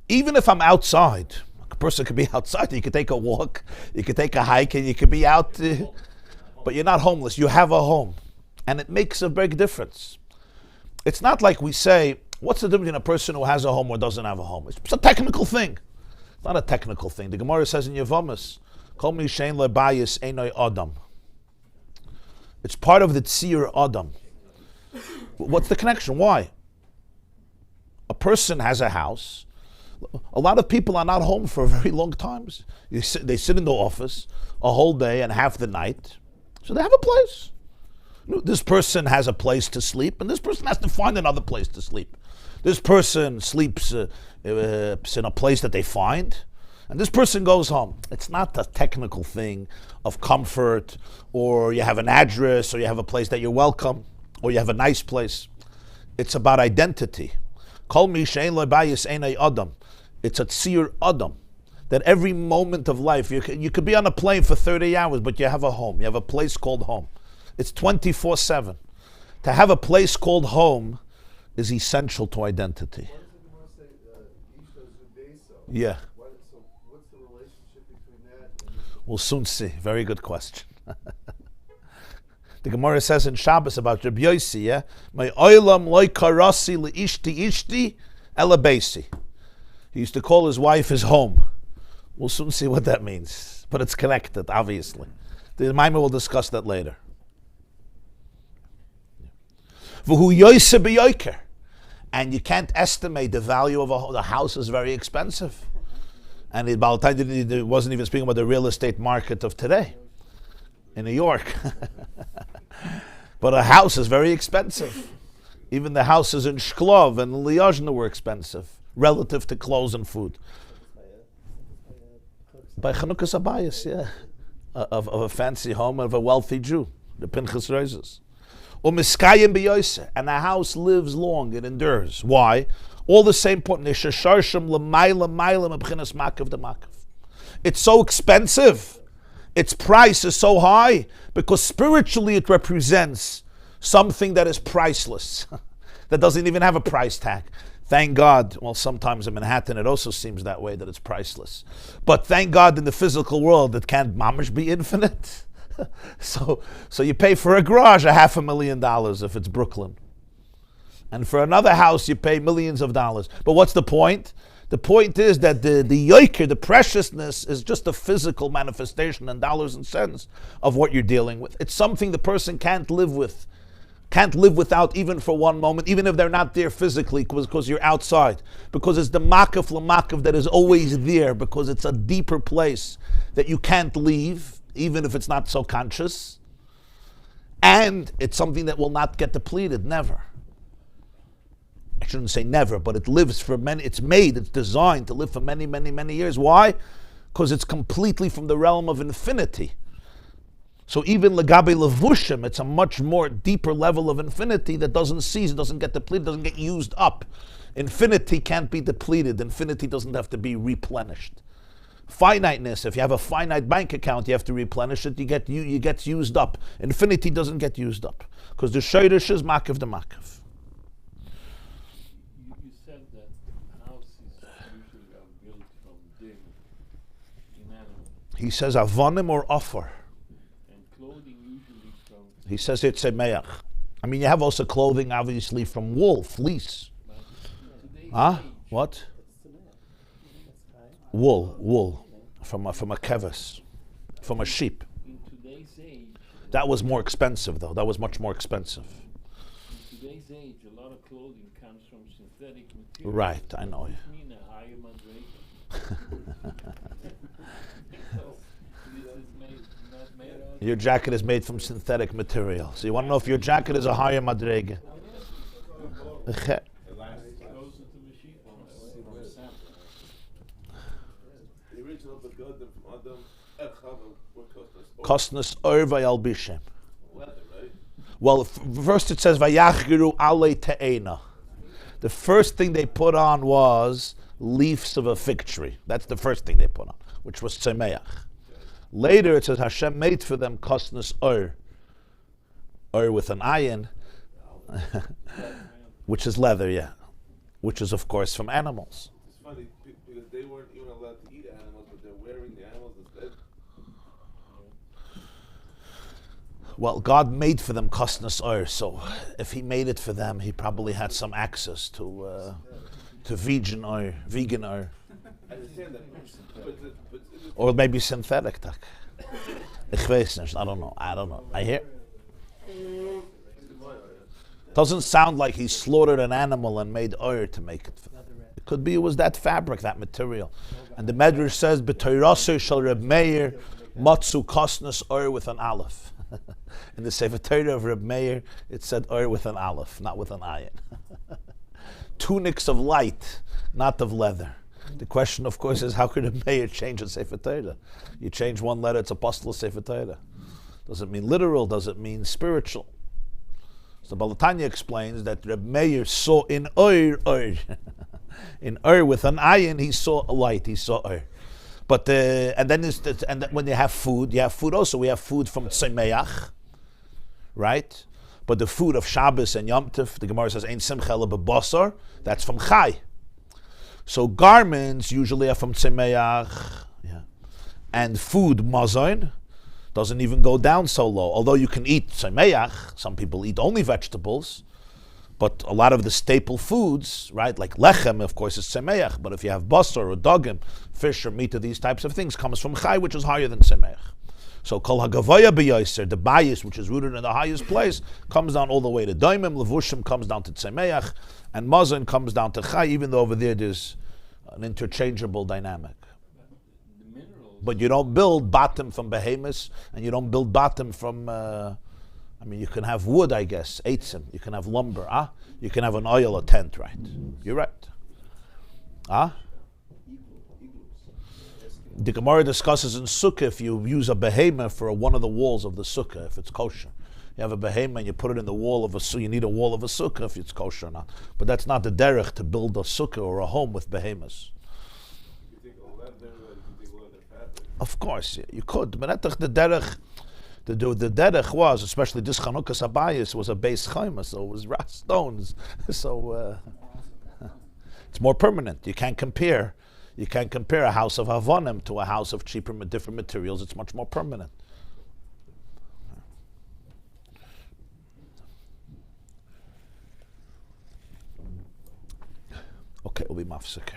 Even if I'm outside, a person could be outside. You could take a walk, you could take a hike, and you could be out. But you're not homeless. You have a home. And it makes a big difference. It's not like we say, what's the difference between a person who has a home or doesn't have a home? It's a technical thing. It's not a technical thing. The Gemara says in Yevomis, Kol mi shein lo bayis einoi adam. It's part of the tzir adam. What's the connection? Why? A person has a house. A lot of people are not home for very long times. They sit in the office a whole day and half the night. So they have a place. This person has a place to sleep, and this person has to find another place to sleep. This person sleeps in a place that they find, and this person goes home. It's not a technical thing of comfort, or you have an address, or you have a place that you're welcome, or you have a nice place. It's about identity. Kol mi she'ein lo bayis einai adam. It's a tzir adam. That every moment of life, you could be on a plane for 30 hours, but you have a home. You have a place called home. It's 24/7. To have a place called home is essential to identity. Yeah. So what's the relationship between that and We'll soon see. Very good question. The Gemara says in Shabbos about Rabbi Yossi, yeah? My oilam loy karasi ishti ela beisi. He used to call his wife his home. We'll soon see what that means. But it's connected, obviously. The Maimon will discuss that later. And you can't estimate the value of the house is very expensive. And it wasn't even speaking about the real estate market of today in New York. But a house is very expensive. Even the houses in Shklov and Liozhna were expensive relative to clothes and food. By Chanukah Sabayas, yeah. Of a fancy home of a wealthy Jew, the Pinchas Reizes. And the house lives long, it endures. Why? All the same point. It's so expensive. Its price is so high because spiritually it represents something that is priceless, that doesn't even have a price tag. Thank God, well, sometimes in Manhattan it also seems that way, that it's priceless. But thank God in the physical world it can't mamish be infinite. So you pay for a garage $500,000 if it's Brooklyn. And for another house you pay millions of dollars. But what's the point? The point is that the yoker, the preciousness, is just a physical manifestation in dollars and cents of what you're dealing with. It's something the person can't live with. Can't live without even for one moment, even if they're not there physically because you're outside. Because it's the makaf l'makaf that is always there, because it's a deeper place that you can't leave, even if it's not so conscious. And it's something that will not get depleted, never. I shouldn't say never, but it lives for many, it's designed to live for many, many, many years. Why? Because it's completely from the realm of infinity. So even legabe levushim, it's a much more deeper level of infinity that doesn't cease, doesn't get depleted, doesn't get used up. Infinity can't be depleted. Infinity doesn't have to be replenished. Finiteness, if you have a finite bank account, you have to replenish it, you get used up. Infinity doesn't get used up. Because the shayrish is makav the makav. You said that houses usually are built from din, inanimate, He says avonim or offer. and clothing usually from. He says it's a meach. I mean, you have also clothing, obviously, from wool, fleece. Today's Huh? age, What? Wool, from a keves, from a sheep. in today's age, That was more expensive, though. That was much more expensive. in today's age, a lot of clothing comes from synthetic material. Right, I know. Does this mean a higher madrasa? So, this is not made out. Your jacket is made from synthetic material. So you want to know if your jacket is a higher madrega. Closer to machine. the original begotten from Adam, Echava, what Kosnas orva yalbishem. leather, right? Well, first it says vayachgiru ale te'ena. The first thing they put on was leaves of a fig tree. That's the first thing they put on, which was tzemeach. Later it says Hashem made for them kosnus with an ayin, which is leather, yeah, which is of course from animals. It's funny because they weren't even allowed to eat animals, but they're wearing the animals instead. Well, God made for them kosnus so if He made it for them, He probably had some access to vegan oil. I understand that, but Or maybe synthetic. Ich weiß nicht. I don't know. I hear. Doesn't sound like he slaughtered an animal and made oil to make it for them. It could be it was that fabric, that material. And the Medrash says, "B'toiraser shel Reb Meir matzu kosnus oil with an aleph." In the Sefer Torah of Reb Meir, it said oil with an aleph, not with an ayin. Tunics of light, not of leather. The question, of course, is how could a mayor change a Sefer Torah? You change one letter, it's apostle Sefer Torah. Does it mean literal? Does it mean spiritual? So Balatanya explains that Reb Meir saw in Ur. In Ur with an ayin, he saw a light, he saw Ur. But when you have food also. We have food from Tzemeach, right? But the food of Shabbos and Yom Tov, the Gemara says, Ein simcha ela b'basar, that's from Chai. So garments usually are from Tzemeach, and food, mazon, doesn't even go down so low. Although you can eat Tzemeach, some people eat only vegetables, but a lot of the staple foods, right, like lechem, of course, is Tzemeach, but if you have basar or dogim, fish or meat or these types of things, comes from Chai, which is higher than Tzemeach. So kol hagavaya b'yoser, the bias, which is rooted in the highest place, comes down all the way to daimim. Levushim comes down to tzemeach, and mazon comes down to chai. Even though over there's an interchangeable dynamic. But you don't build bottom from behemoths, and you don't build bottom from. You can have wood, I guess, eitzim. You can have lumber. You can have an oil, a tent, right? You're right. The Gemara discusses in Sukkah if you use a behemoth for one of the walls of the Sukkah, if it's kosher. You have a behemoth and you put it in the wall of a sukkah, you need a wall of a Sukkah if it's kosher or not. But that's not the derech to build a Sukkah or a home with behemoths. you think leather, you think leather fabric. Of course, you could. But the derech, the derech was, especially this Chanukah Sabayis, was a base chayma, so it was rough stones. So it's more permanent. You can't compare a house of Havonim to a house of cheaper, different materials. It's much more permanent. Okay, we'll be mafsik.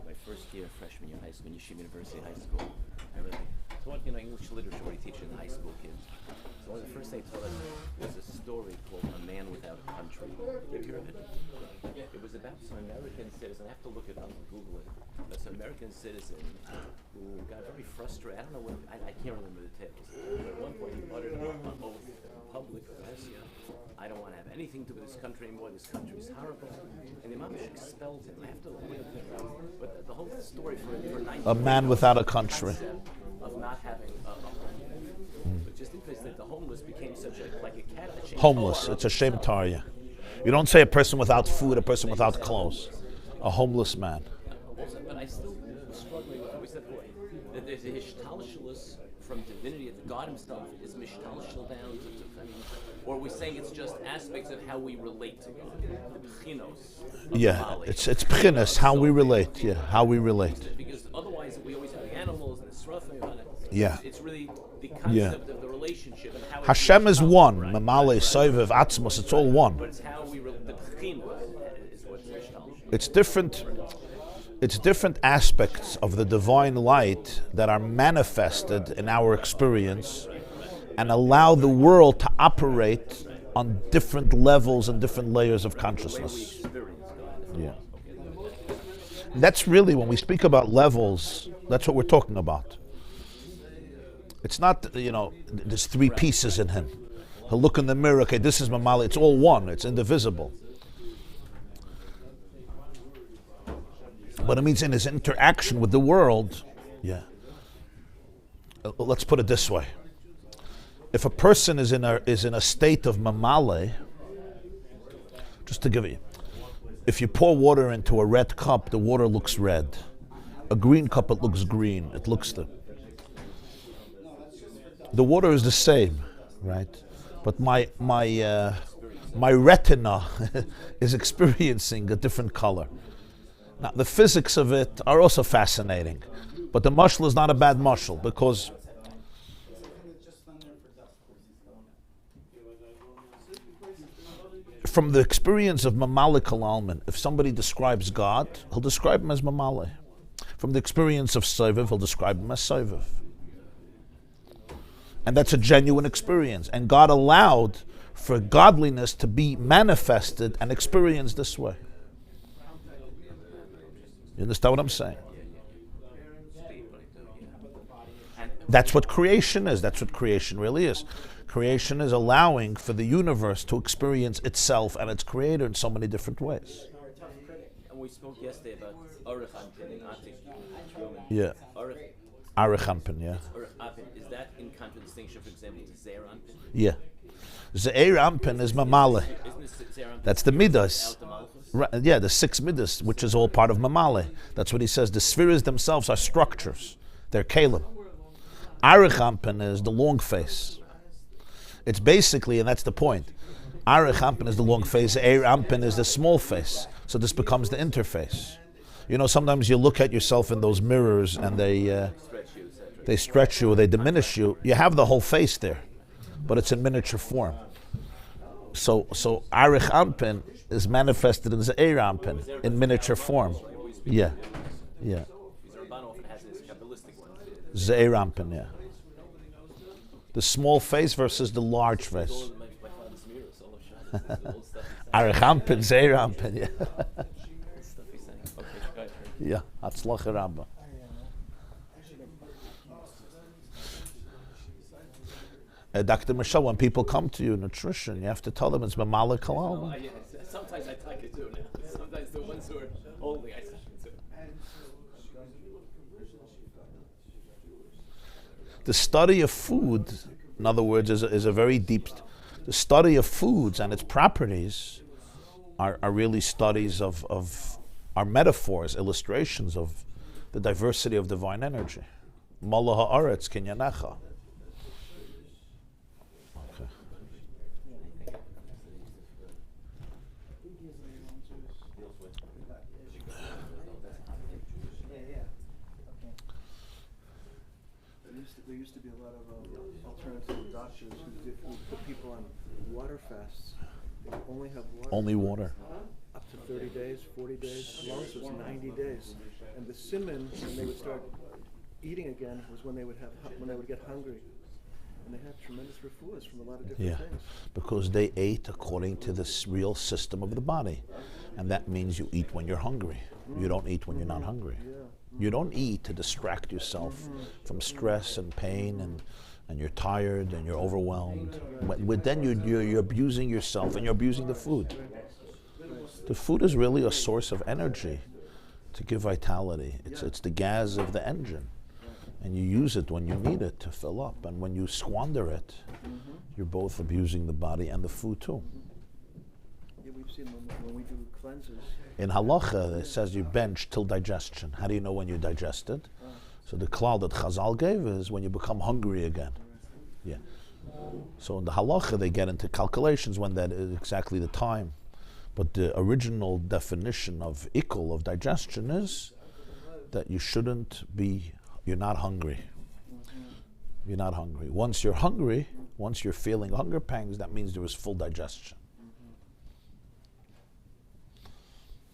My first year freshman year of high school, Yeshiva University High School, everything. So what, English literature, what do you teach in high school kids? So the first thing they told us was a story called A Man Without a Country. Did you hear of it? It was about some American citizen. I have to look it up and Google it. But some American citizen who got very frustrated. I don't know what, I can't remember the details. But at one point he uttered an oath in public. I don't want to have anything to do with this country anymore. This country is horrible. And the Imam expelled him. I have to look it up. But the whole story for 19 A man without a country. Of not having a home. But just interesting that the homeless became such like a cat. Homeless. It's a shame tarya. You don't say a person without food, a person without clothes. A homeless man. But I still was struggling with, we said, that there's a hishtalshalus from divinity that God himself is mishtalshal down to or are we saying it's just aspects of how we relate to God? The b'chinos. Yeah, it's b'chinos, how we relate. Yeah, how we relate. Because otherwise we always have the animals and the srafim. Yeah. It's really the concept of the relationship and how Hashem is one. Right? Mamale, Soivev, Atzmos, it's all one. But it's how we the b'chinos is what's mishtalshal. It's different aspects of the divine light that are manifested in our experience and allow the world to operate on different levels and different layers of consciousness. Yeah. That's really, when we speak about levels, that's what we're talking about. It's not, there's three pieces in him. He'll look in the mirror, okay, this is Mamali, it's all one, it's indivisible. But it means in his interaction with the world, let's put it this way. if a person is in a state of mamale, just to give you, if you pour water into a red cup, the water looks red. A green cup, it looks green. It looks the water is the same, right? But my retina is experiencing a different color. Now, the physics of it are also fascinating, but the mashal is not a bad mashal because from the experience of Mamalik al-Alman, if somebody describes God, he'll describe him as Mamalik. From the experience of Soviv, he'll describe him as Soviv. And that's a genuine experience. And God allowed for godliness to be manifested and experienced this way. You understand what I'm saying? That's what creation is. That's what creation really is. Creation is allowing for the universe to experience itself and its creator in so many different ways. And we spoke yesterday about Aruch Anpin in Attic. Yeah. Aruch Anpin, yeah. Aruch Anpin, is that in contradistinction, for example, to Zeir Anpin? Yeah. Zeir Anpin is Mamale. Isn't Zeir Anpin? That's the Midas. Out the Malchus? Right, yeah, the 6 Midas, which is all part of Mamale. That's what he says. The spheres themselves are structures. They're Kalim. Aruch Anpin is the long face. It's basically, and that's the point, Aruch Anpin is the long face, Zeir Anpin is the small face. So this becomes the interface. You know, sometimes you look at yourself in those mirrors and they stretch you or they diminish you. You have the whole face there, but it's in miniature form. So Aruch Anpin is manifested in Zeir Anpin in miniature form. Yeah. Zeir Anpin, yeah. The small face versus the large face. Aruch Anpin, Zeir Anpin, yeah. Yeah, Hatzlacha Rabba. Dr. Michelle, when people come to you, nutrition, you have to tell them it's Mamalik Halal. Sometimes I take it too now. Sometimes the ones who are only I take it too. The study of food, in other words, is a very deep. The study of foods and its properties are really studies of are metaphors, illustrations of the diversity of divine energy. Mala ha'aretz kinyanecha. Okay. There used to be a lot of alternative doctors who put people on water fasts. They only have water. Only water. Up to 30 days, 40 days, as long as it was 90 days. And the simon, when they would start eating again, was when they would get hungry. And they had tremendous refuahs from a lot of different things. Because they ate according to this real system of the body. And that means you eat when you're hungry. You don't eat when you're not hungry. You don't eat to distract yourself from stress and pain and you're tired and you're overwhelmed. But then you're abusing yourself and you're abusing the food. The food is really a source of energy to give vitality. It's the gas of the engine. And you use it when you need it to fill up. And when you squander it, you're both abusing the body and the food too. Yeah, we've seen when we do cleanses. In halacha, it says you bench till digestion. How do you know when you digested? So the klal that Chazal gave is when you become hungry again. Yeah. So in the halacha, they get into calculations when that is exactly the time. But the original definition of ikul, of digestion, is that you're not hungry. You're not hungry. Once you're hungry, once you're feeling hunger pangs, that means there is full digestion.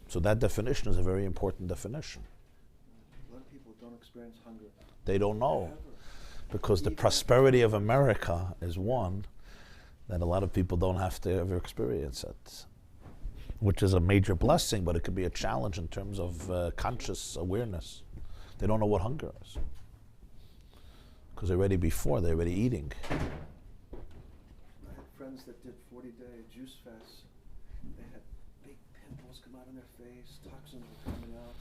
So that definition is a very important definition. A lot of people don't experience hunger. They don't know. Because the prosperity of America is one that a lot of people don't have to ever experience it. Which is a major blessing, but it could be a challenge in terms of conscious awareness. They don't know what hunger is. Because they're already eating. I had friends that did 40-day juice fasts. They had big pimples come out on their face, toxins were coming out.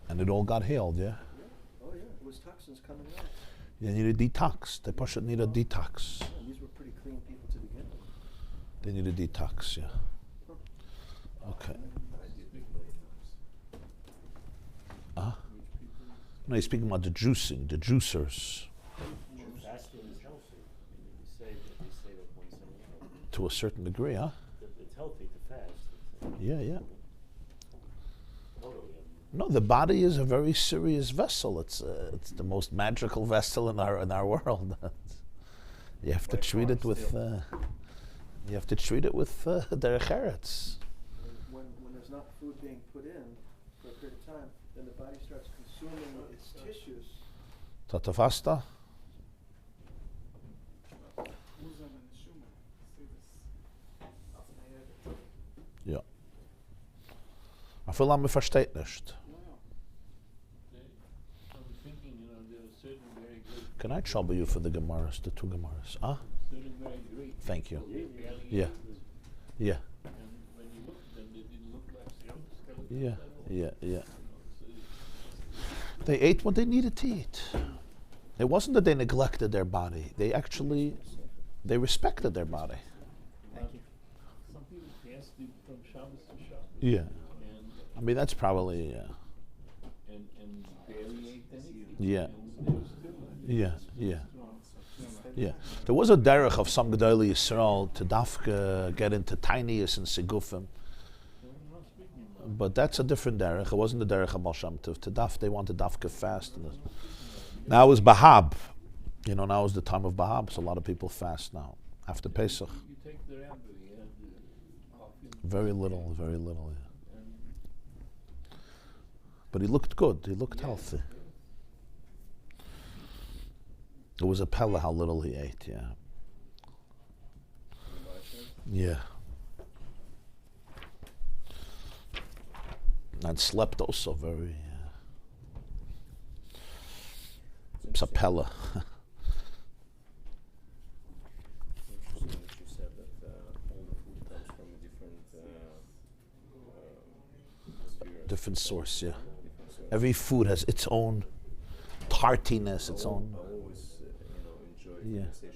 And it all got healed, yeah? Oh yeah, it was toxins coming out. You need a detox. They push it need a detox. And these were They need a detox, yeah. Okay. No, he's speaking about the juicing, the juicers. Fasting is healthy. You say that once in a while. To a certain degree, huh? It's healthy to fast. Yeah. Totally. No, the body is a very serious vessel. It's the most magical vessel in our world. You have to treat it with derech eretz. When there's not food being put in for a period of time, then the body starts consuming its tissues. Tatafasta? Ja. Aber viel haben wir versteht nicht. I'm thinking, there are certain very great, Can I trouble you for the Gemaras, the two Gemaras? certain very great. Thank you. They barely Yeah. ate this. Yeah. And when you look at them, they didn't look like skeletons at all. Yeah. So it's- They ate what they needed to eat. It wasn't that they neglected their body. They respected their body. some people fasted from Shabbos to Shabbos. Yeah. And I mean, that's probably, and barely ate anything. Yeah. And they were still yeah. strong. Yeah. There was a derech of some Gedolei Yisrael to dafka get into tiniest and sigufim. But that's a different derech. It wasn't the derech of Moshe to daf. They wanted dafka fast. Now is Bahab. Now is the time of Bahab, so a lot of people fast now after Pesach. You take the Rabbi, you have the coffee. Very little, yeah. And But he looked good. He looked healthy. It was a pella how little he ate. Yeah. Yeah. And slept also very. It's a pella. Interesting that you said that all the food comes from a different sphere. Different source. Yeah. Different source. Every food has its own tartiness, its own. I always enjoy Yeah. when you say